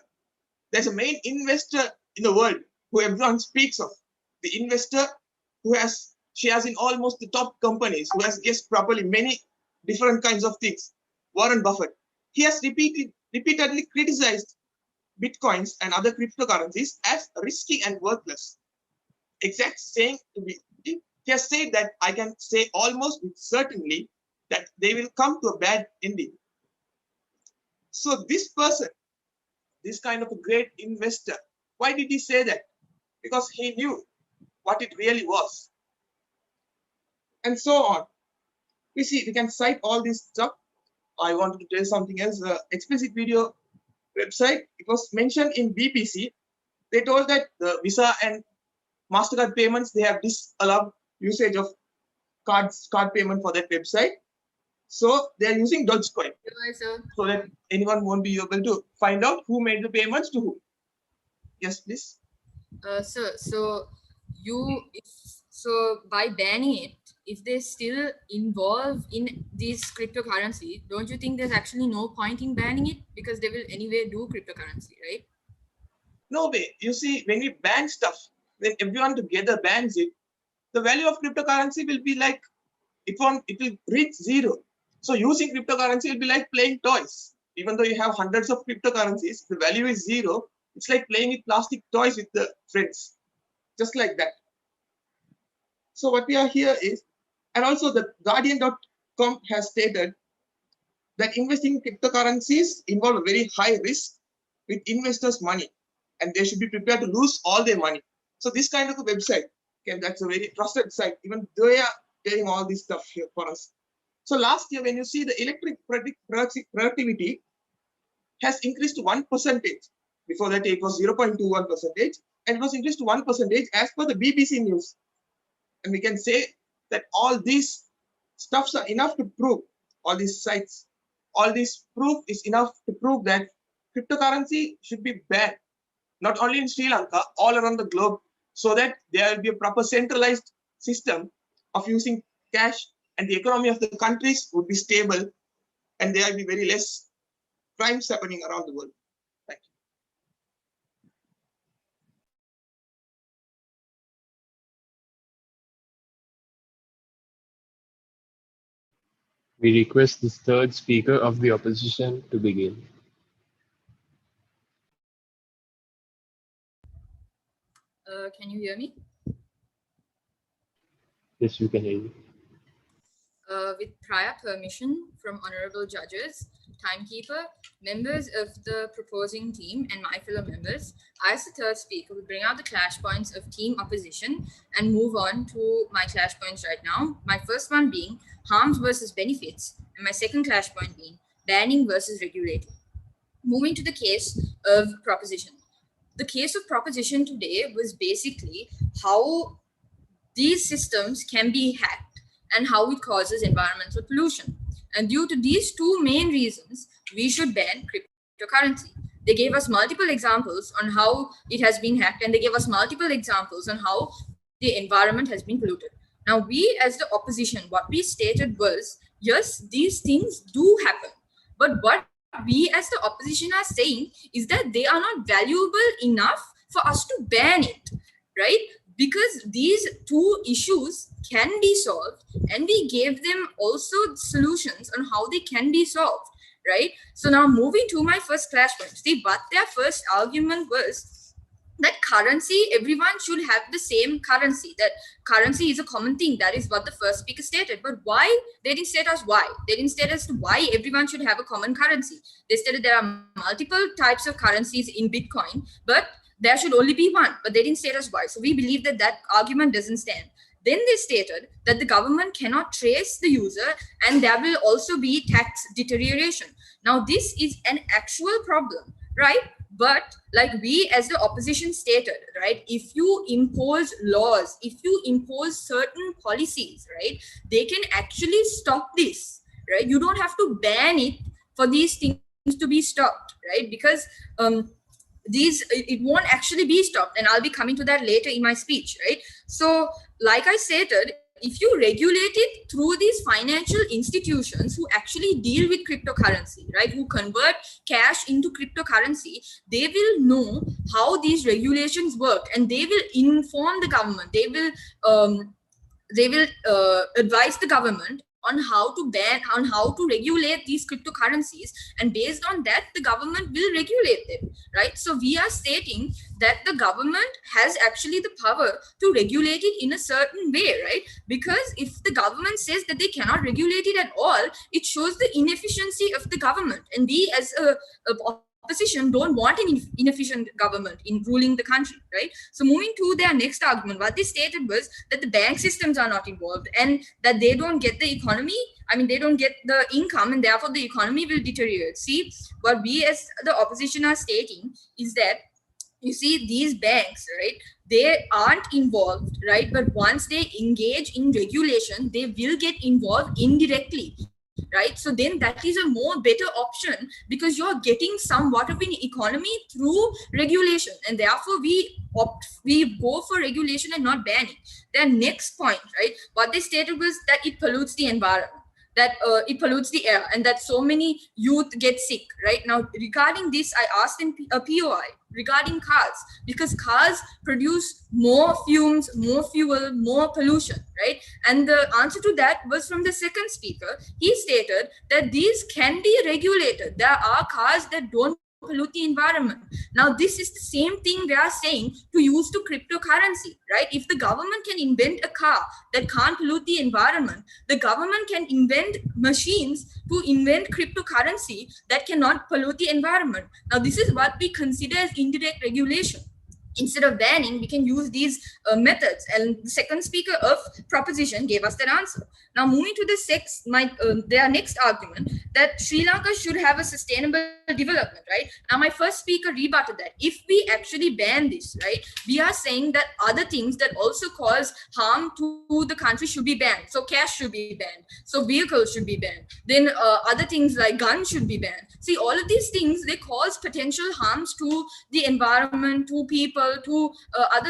There's a main investor in the world who everyone speaks of. The investor who has shares in almost the top companies, who has guessed properly many different kinds of things. Warren Buffett. He has repeatedly criticized Bitcoins and other cryptocurrencies as risky and worthless. Exact saying to be, he has said that I can say almost with certainty that they will come to a bad ending. So this person, this kind of a great investor, why did he say that? Because he knew what it really was. And so on. We see, we can cite all this stuff. I wanted to tell something else. Explicit video website, it was mentioned in BBC. They told that the Visa and MasterCard payments, they have disallowed usage of card payment for that website. So they are using Dogecoin so that anyone won't be able to find out who made the payments to whom. Yes, please. Sir, so by banning it, if they still involve in this cryptocurrency, don't you think there's actually no point in banning it, because they will anyway do cryptocurrency, right? No way. You see, when we ban stuff, when everyone together bans it, the value of cryptocurrency will be like, it will reach zero. So using cryptocurrency will be like playing toys. Even though you have hundreds of cryptocurrencies, the value is zero. It's like playing with plastic toys with the friends, just like that. So what we are here is, and also the Guardian.com has stated that investing in cryptocurrencies involve a very high risk with investors' money, and they should be prepared to lose all their money. So this kind of a website, okay, that's a very trusted site. Even they are telling all this stuff here for us. So last year, when you see the electric productivity has increased to 1%. Before that, it was 0.21%, and it was increased to 1% as per the BBC News. And we can say that all these stuffs are enough to prove, all these sites, all this proof is enough to prove that cryptocurrency should be banned, not only in Sri Lanka, all around the globe, so that there will be a proper centralized system of using cash, and the economy of the countries would be stable, and there will be very less crimes happening around the world. Thank you. We request the third speaker of the opposition to begin. Can you hear me? Yes, we can hear you. With prior permission from honorable judges, timekeeper, members of the proposing team, and my fellow members, I as the third speaker will bring out the clash points of team opposition and move on to my clash points right now. My first one being harms versus benefits, and my second clash point being banning versus regulating. Moving to the case of proposition. The case of proposition today was basically how these systems can be hacked and how it causes environmental pollution. And due to these two main reasons, we should ban cryptocurrency. They gave us multiple examples on how it has been hacked, and they gave us multiple examples on how the environment has been polluted. Now, we as the opposition, what we stated was, yes, these things do happen. But what we as the opposition are saying is that they are not valuable enough for us to ban it, right? Because these two issues can be solved, and we gave them also solutions on how they can be solved, right? So now moving to my first clash point. See, but their first argument was that currency, everyone should have the same currency, that currency is a common thing. That is what the first speaker stated. But why? They didn't state us why. They didn't state as to why everyone should have a common currency. They stated there are multiple types of currencies in Bitcoin, but there should only be one, but they didn't state us why. So we believe that that argument doesn't stand. Then they stated that the government cannot trace the user, and there will also be tax deterioration. Now, this is an actual problem, right? But like we as the opposition stated, right, if you impose laws, if you impose certain policies, right, they can actually stop this, right? You don't have to ban it for these things to be stopped, right? Because it won't actually be stopped, and I'll be coming to that later in my speech, right? So like I stated, if you regulate it through these financial institutions who actually deal with cryptocurrency, right, who convert cash into cryptocurrency, they will know how these regulations work, and they will inform the government. They will advise the government on how to ban, on how to regulate these cryptocurrencies, and based on that the government will regulate them, right? So we are stating that the government has actually the power to regulate it in a certain way, right? Because if the government says that they cannot regulate it at all, it shows the inefficiency of the government, and we as a opposition don't want an inefficient government in ruling the country, right? So moving to their next argument, what they stated was that the bank systems are not involved and that they don't get the economy, they don't get the income, and therefore the economy will deteriorate. See, what we as the opposition are stating is that, you see, these banks, right, they aren't involved, right? But once they engage in regulation, they will get involved indirectly, right? So then that is a more better option, because you're getting somewhat of an economy through regulation, and therefore we go for regulation and not banning. Their next point, right, what they stated was that it pollutes the environment, that it pollutes the air, and that so many youth get sick, right? Now regarding this, I asked in a POI regarding cars, because cars produce more fumes, more fuel, more pollution, right? And the answer to that was from the second speaker. He stated that these can be regulated. There are cars that don't pollute the environment. Now this is the same thing they are saying to use to cryptocurrency, right? If the government can invent a car that can't pollute the environment, the government can invent machines to invent cryptocurrency that cannot pollute the environment. Now this is what we consider as indirect regulation. Instead of banning, we can use these methods. And the second speaker of proposition gave us that answer. Now moving to the their next argument, that Sri Lanka should have a sustainable development, right? Now my first speaker rebutted that. If we actually ban this, right, we are saying that other things that also cause harm to the country should be banned. So cash should be banned. So vehicles should be banned. Then other things like guns should be banned. See, all of these things, they cause potential harms to the environment, to people, to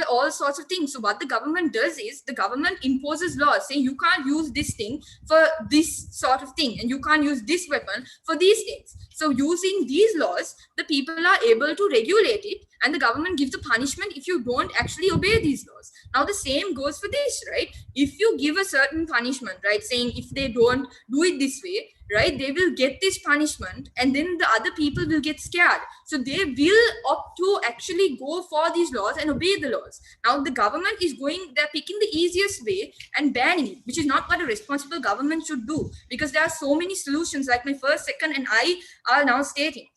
all sorts of things. So what the government does is, the government imposes laws saying you can't use this thing for this sort of thing, and you can't use this weapon for these things. So using these laws, the people are able to regulate it, and the government gives a punishment if you don't actually obey these laws. Now the same goes for this, right? If you give a certain punishment, right, saying if they don't do it this way, right, they will get this punishment, and then the other people will get scared. So they will opt to actually go for these laws and obey the laws. Now the government is they're picking the easiest way and banning it, which is not what a responsible government should do, because there are so many solutions, like my first, second, and I are now stating.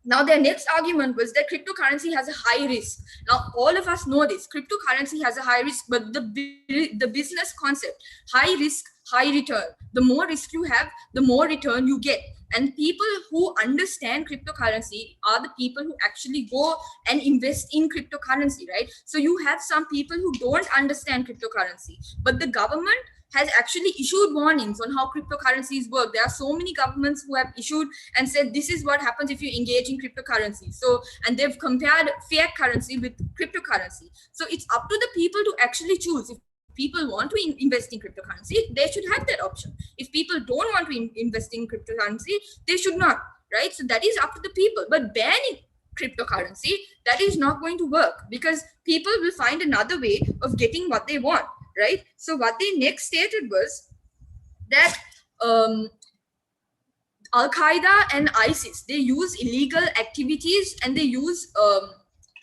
Now their next argument was that cryptocurrency has a high risk. Now all of us know this, cryptocurrency has a high risk, but the business concept, high risk, high return. The more risk you have, the more return you get. And people who understand cryptocurrency are the people who actually go and invest in cryptocurrency, right? So you have some people who don't understand cryptocurrency, but the government has actually issued warnings on how cryptocurrencies work. There are so many governments who have issued and said, this is what happens if you engage in cryptocurrency. So, and they've compared fiat currency with cryptocurrency. So it's up to the people to actually choose. If people want to invest in cryptocurrency, they should have that option. If people don't want to invest in cryptocurrency, they should not, right? So that is up to the people. But banning cryptocurrency, that is not going to work, because people will find another way of getting what they want, right? So what they next stated was that Al-Qaeda and ISIS, they use illegal activities and they use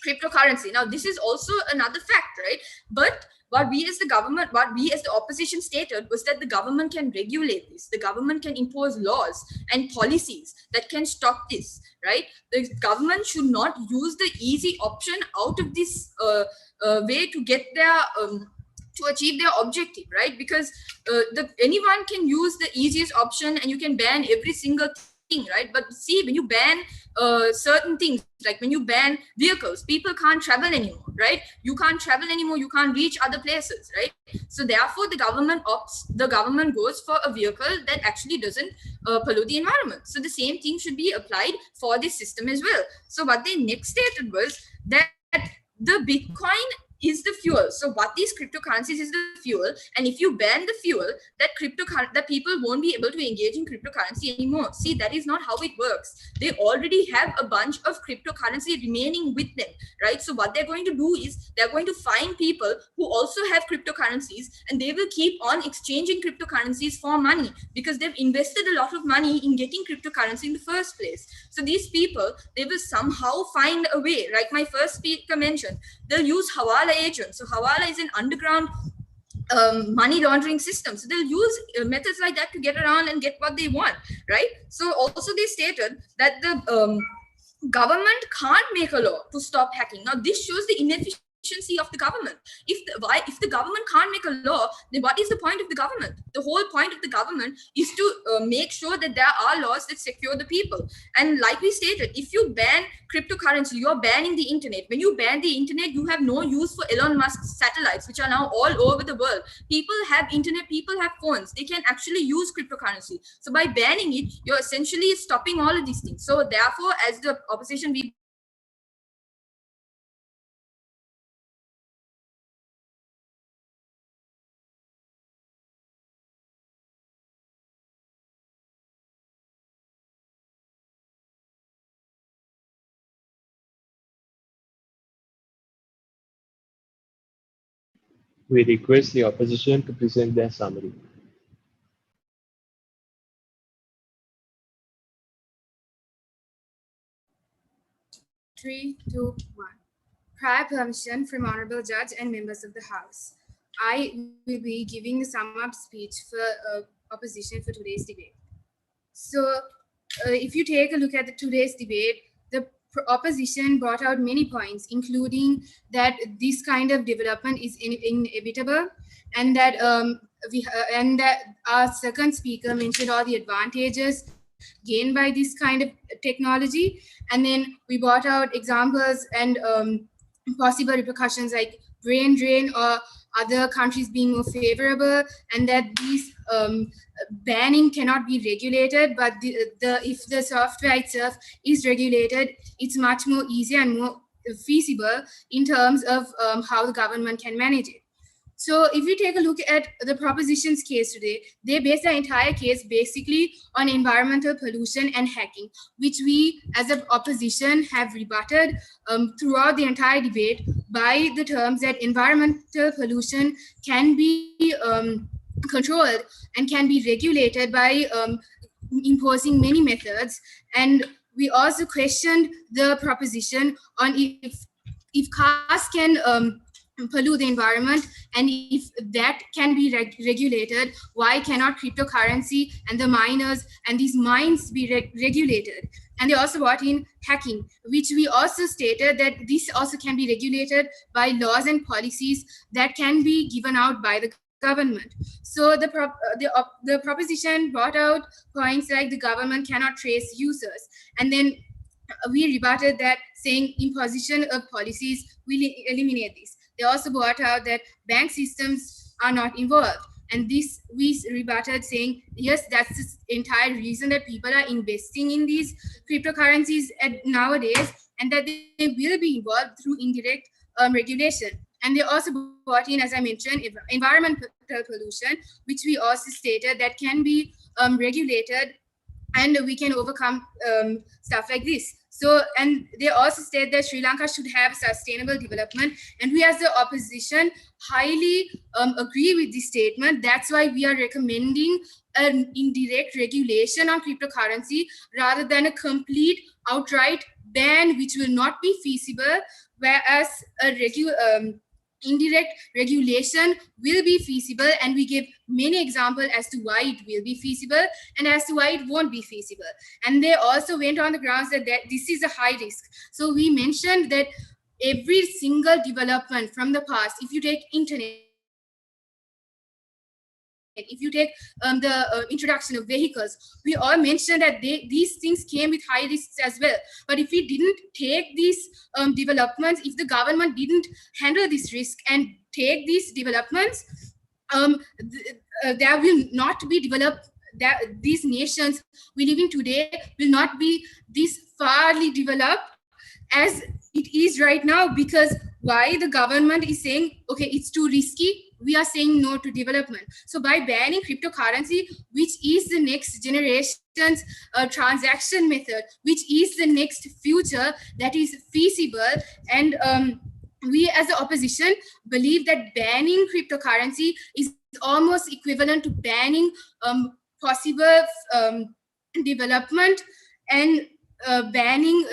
cryptocurrency. Now this is also another fact, right? But what we as the opposition stated was that the government can regulate this. The government can impose laws and policies that can stop this, right? The government should not use the easy option out of this way to get their to achieve their objective, right? Because anyone can use the easiest option, and you can ban every single thing, right? But see, when you ban certain things, like when you ban vehicles, people can't travel anymore, right? You can't travel anymore, you can't reach other places, right? So therefore the government goes for a vehicle that actually doesn't pollute the environment. So the same thing should be applied for this system as well. So what they next stated was that the Bitcoin is the fuel. So what these cryptocurrencies is the fuel, and if you ban the fuel, that people won't be able to engage in cryptocurrency anymore. See, that is not how it works. They already have a bunch of cryptocurrency remaining with them, right? So what they're going to do is they're going to find people who also have cryptocurrencies, and they will keep on exchanging cryptocurrencies for money because they've invested a lot of money in getting cryptocurrency in the first place. So these people, they will somehow find a way, like my first speaker mentioned, they'll use Hawala agents. So Hawala is an underground money laundering system. So they'll use methods like that to get around and get what they want, right? So also they stated that the government can't make a law to stop hacking. Now this shows the inefficiency of the government. If the government can't make a law, then what is the point of the government? The whole point of the government is to make sure that there are laws that secure the people. And like we stated, if you ban cryptocurrency, you're banning the internet. When you ban the internet, you have no use for Elon Musk's satellites, which are now all over the world. People have internet, people have phones. They can actually use cryptocurrency. So by banning it, you're essentially stopping all of these things. So therefore, as the opposition, we We request the opposition to present their summary. Three, two, one. Prior permission from Honorable Judge and members of the House. I will be giving a sum-up speech for opposition for today's debate. So if you take a look at today's debate, the opposition brought out many points, including that this kind of development is inevitable, and that our second speaker mentioned all the advantages gained by this kind of technology. And then we brought out examples and possible repercussions like brain drain or other countries being more favorable, and that these banning cannot be regulated, but if the software itself is regulated, it's much more easier and more feasible in terms of how the government can manage it. So if you take a look at the proposition's case today, they base their entire case basically on environmental pollution and hacking, which we as an opposition have rebutted throughout the entire debate by the terms that environmental pollution can be controlled and can be regulated by imposing many methods. And we also questioned the proposition on if cars can pollute the environment, and if that can be regulated, why cannot cryptocurrency and the miners and these mines be regulated? And they also brought in hacking, which we also stated that this also can be regulated by laws and policies that can be given out by the government. So the proposition brought out points like the government cannot trace users, and then we rebutted that, saying imposition of policies will eliminate this. They also brought out that bank systems are not involved, and this we rebutted, saying yes, that's the entire reason that people are investing in these cryptocurrencies nowadays, and that they will be involved through indirect regulation. And they also brought in, as I mentioned, environmental pollution, which we also stated that can be regulated, and we can overcome stuff like this. So, and they also state that Sri Lanka should have sustainable development, and we as the opposition highly agree with this statement. That's why we are recommending an indirect regulation on cryptocurrency rather than a complete outright ban, which will not be feasible, whereas a indirect regulation will be feasible, and we give many examples as to why it will be feasible and as to why it won't be feasible. And they also went on the grounds that this is a high risk. So we mentioned that every single development from the past, if you take internet, if you take the introduction of vehicles, we all mentioned that these things came with high risks as well. But if we didn't take these developments, if the government didn't handle this risk and take these developments, there will not be developed, that these nations we live in today will not be this farly developed as it is right now, because why the government is saying, okay, it's too risky, we are saying no to development. So by banning cryptocurrency, which is the next generation's transaction method, which is the next future that is feasible, and we as the opposition believe that banning cryptocurrency is almost equivalent to banning possible development, and banning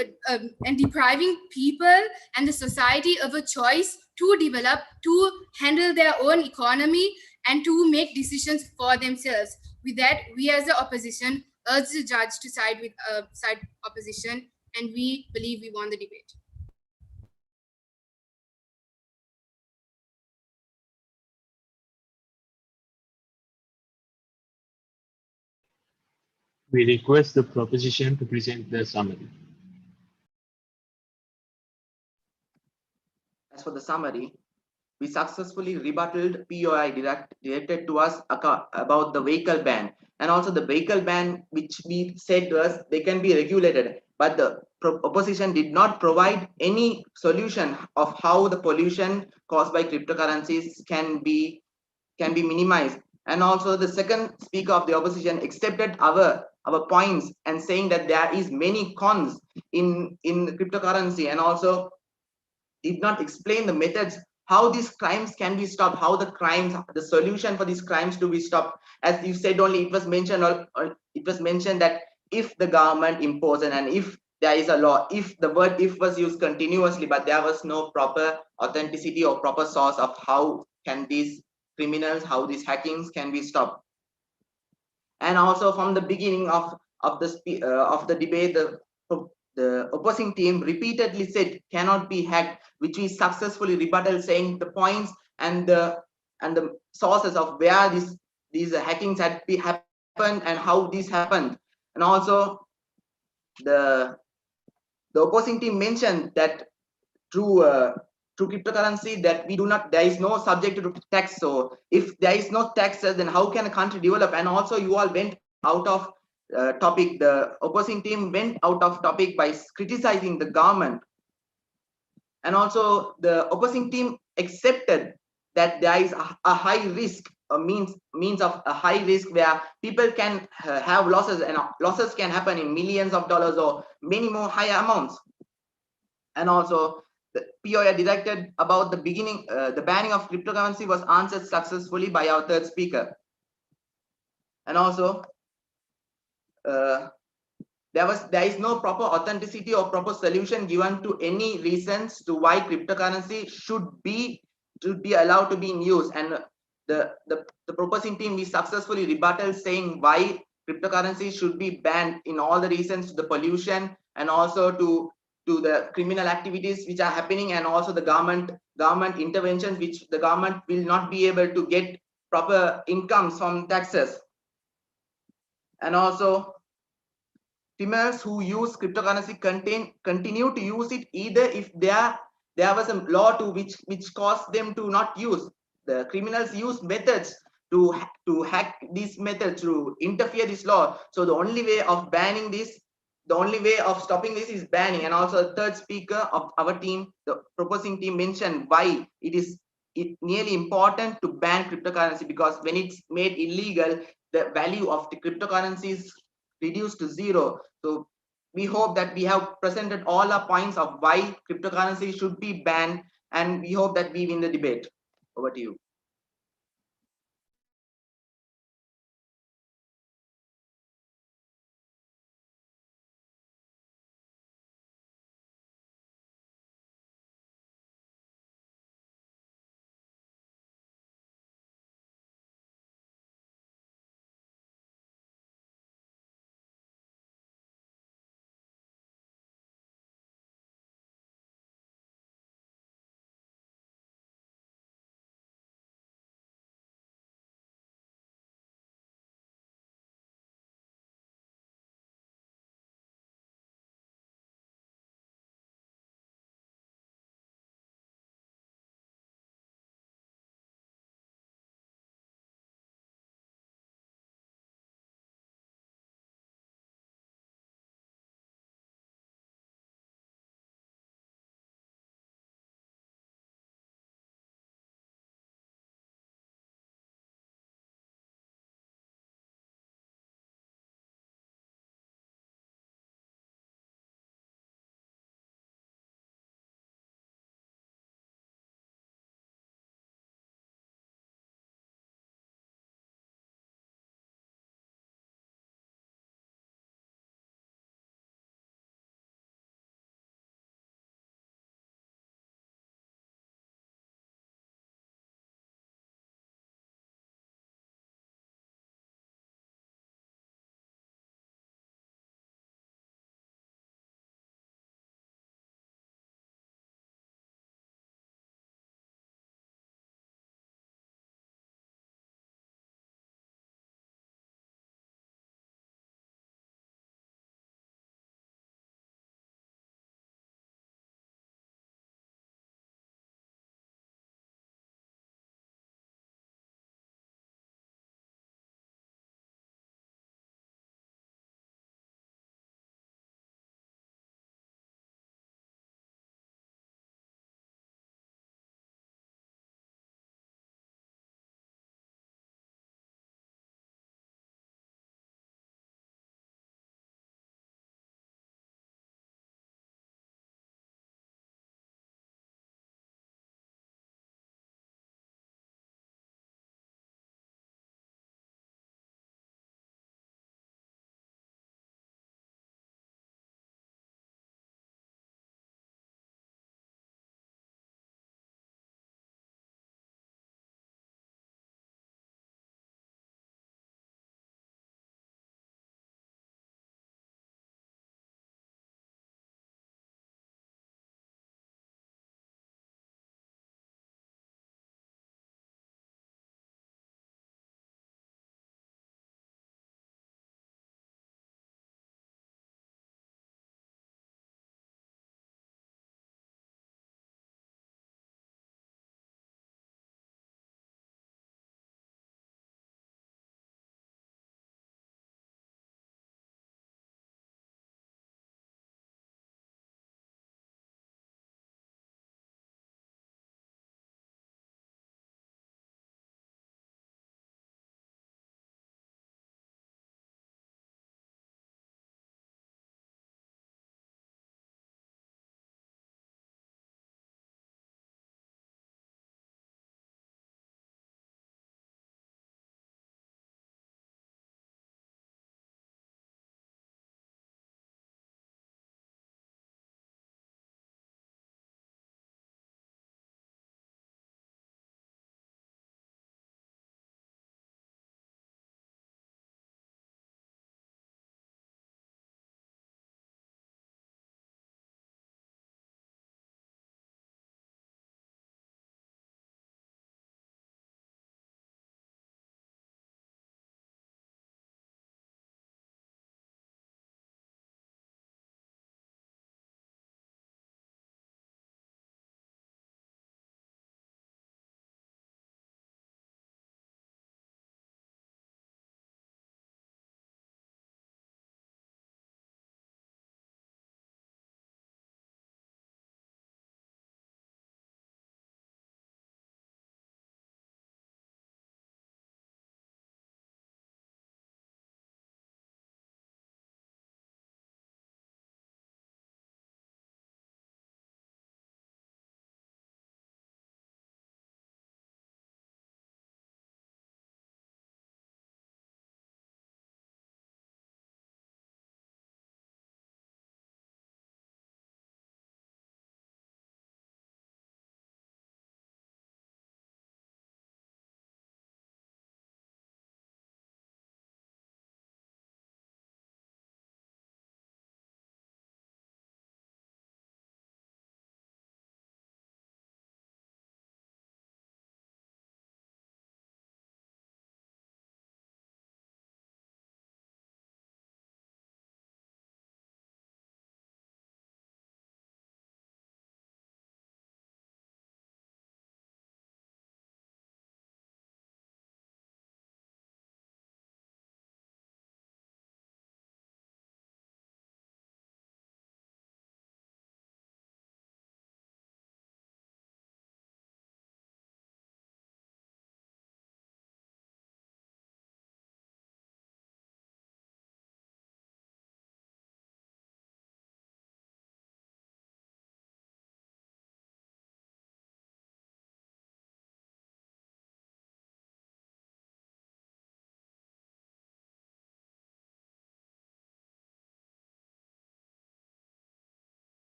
and depriving people and the society of a choice to develop, to handle their own economy, and to make decisions for themselves. With that, we as the opposition urge the judge to side with side opposition, and we believe we won the debate. We request the proposition to present the summary. As for the summary, we successfully rebutted POI directed to us about the vehicle ban, and also the vehicle ban which we said to us they can be regulated, but the opposition did not provide any solution of how the pollution caused by cryptocurrencies can be minimized. And also the second speaker of the opposition accepted our points and saying that there is many cons in cryptocurrency, and also did not explain the methods how these crimes can be stopped, how the solution for these crimes to be stopped. As you said, only it was mentioned, or it was mentioned that if the government imposes, and if there is a law, if the word if was used continuously, but there was no proper authenticity or proper source of how can these criminals, how these hackings can be stopped. And also from the beginning of the debate, the opposing team repeatedly said cannot be hacked, which we successfully rebutted, saying the points and the sources of where these hackings had happened and how this happened. And also the opposing team mentioned that through cryptocurrency that we do not, there is no subject to tax. So if there is no taxes, then how can a country develop? And also you all went out of topic, the opposing team went out of topic by criticizing the government. And also the opposing team accepted that there is a high risk, a means of a high risk where people can have losses, and losses can happen in millions of dollars or many more higher amounts. And also the POI directed about the beginning, the banning of cryptocurrency was answered successfully by our third speaker. And also there is no proper authenticity or proper solution given to any reasons to why cryptocurrency should be allowed to be in use. And the proposing team, we successfully rebutted saying why cryptocurrency should be banned in all the reasons, to the pollution and also to the criminal activities which are happening, and also the government interventions which the government will not be able to get proper incomes from taxes. And also criminals who use cryptocurrency continue to use it, either if there was a law to which caused them to not use. The criminals use methods to hack these methods, to interfere this law. So the only way of banning this, the only way of stopping this is banning. And also the third speaker of our team, the proposing team, mentioned why it is nearly important to ban cryptocurrency, because when it's made illegal, the value of the cryptocurrency is reduced to zero. So we hope that we have presented all our points of why cryptocurrency should be banned, and we hope that we win the debate. Over to you.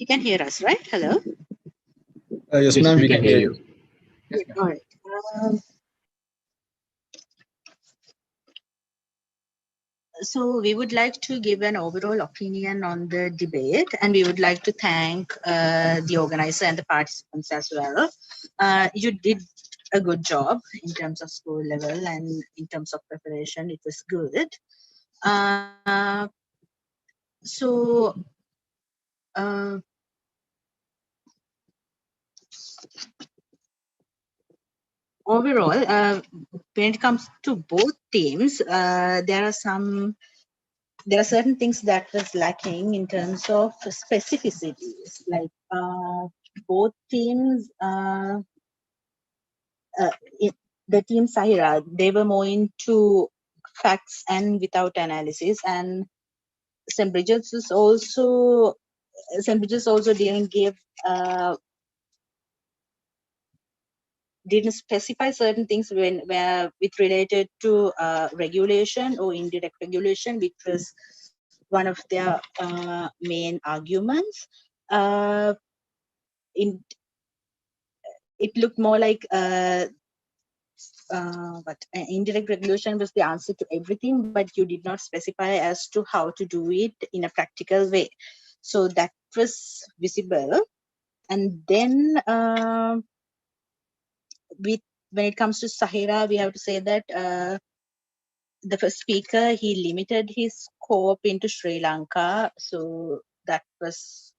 You can hear us, right? Hello? Yes, ma'am, we can hear you. Yes, Yeah, all right. So we would like to give an overall opinion on the debate, and we would like to thank the organizer and the participants as well. You did a good job in terms of school level, and in terms of preparation, it was good. So overall, when it comes to both teams, there are certain things that was lacking in terms of specificities. Like both teams, the team Zahira, they were more into facts and without analysis, and St.Bridget also didn't give didn't specify certain things where with related to regulation or indirect regulation, which was one of their main arguments. It looked more like indirect regulation was the answer to everything, but you did not specify as to how to do it in a practical way. So that was visible. And then when it comes to Zahira, we have to say that the first speaker, he limited his scope into Sri Lanka, so that was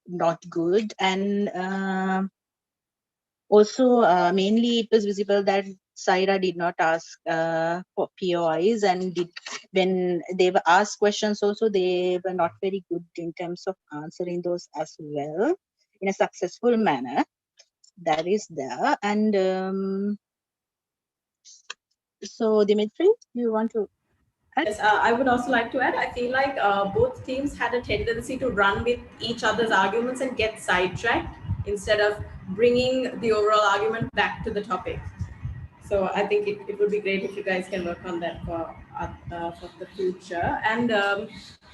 not good. And also mainly it was visible that Zahira did not ask for POIs, and when they were asked questions also, they were not very good in terms of answering those as well in a successful manner. That is there. And so Dimitri, you want to add? Yes, I would also like to add, I feel like both teams had a tendency to run with each other's arguments and get sidetracked instead of bringing the overall argument back to the topic. So I think it would be great if you guys can work on that for the future. And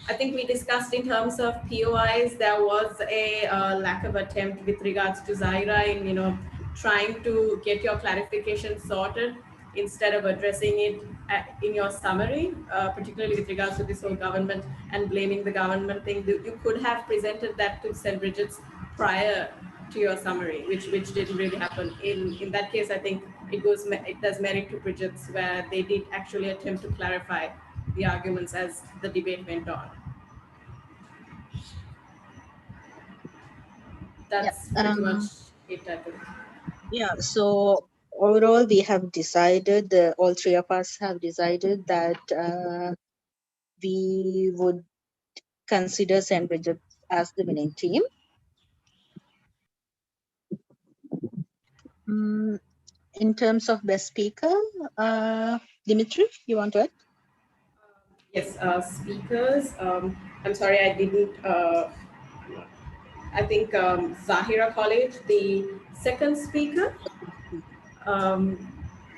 I think we discussed in terms of POIs, there was a lack of attempt with regards to Zahira in, trying to get your clarification sorted instead of addressing it in your summary, particularly with regards to this whole government and blaming the government thing. You could have presented that to St. Bridget's prior to your summary, which didn't really happen. In that case, I think it does merit to Bridget's, where they did actually attempt to clarify the arguments as the debate went on. That's pretty much it, I think. Yeah, so overall we have decided, all three of us have decided that we would consider St. Bridget as the winning team. In terms of best speaker, Dimitri, you want to add? Yes, speakers. I'm sorry, I didn't. I think Zahira College, the second speaker.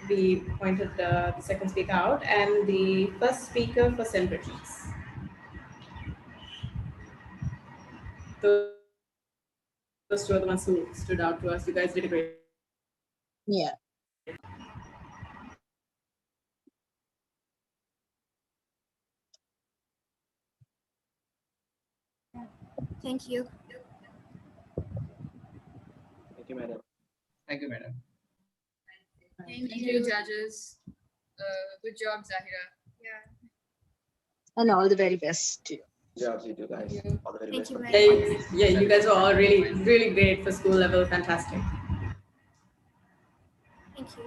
We pointed the second speaker out, and the first speaker for St. Bridget's. Those two are the ones who stood out to us. You guys did a great. Yeah. Thank you. Thank you, madam. Thank you, madam. Thank you, judges. Good job, Zahira. Yeah. And all the very best to you. Yeah, you do, guys. All the very Thank best you for very the- Yeah, you guys were all really, really great for school level. Fantastic. Thank you.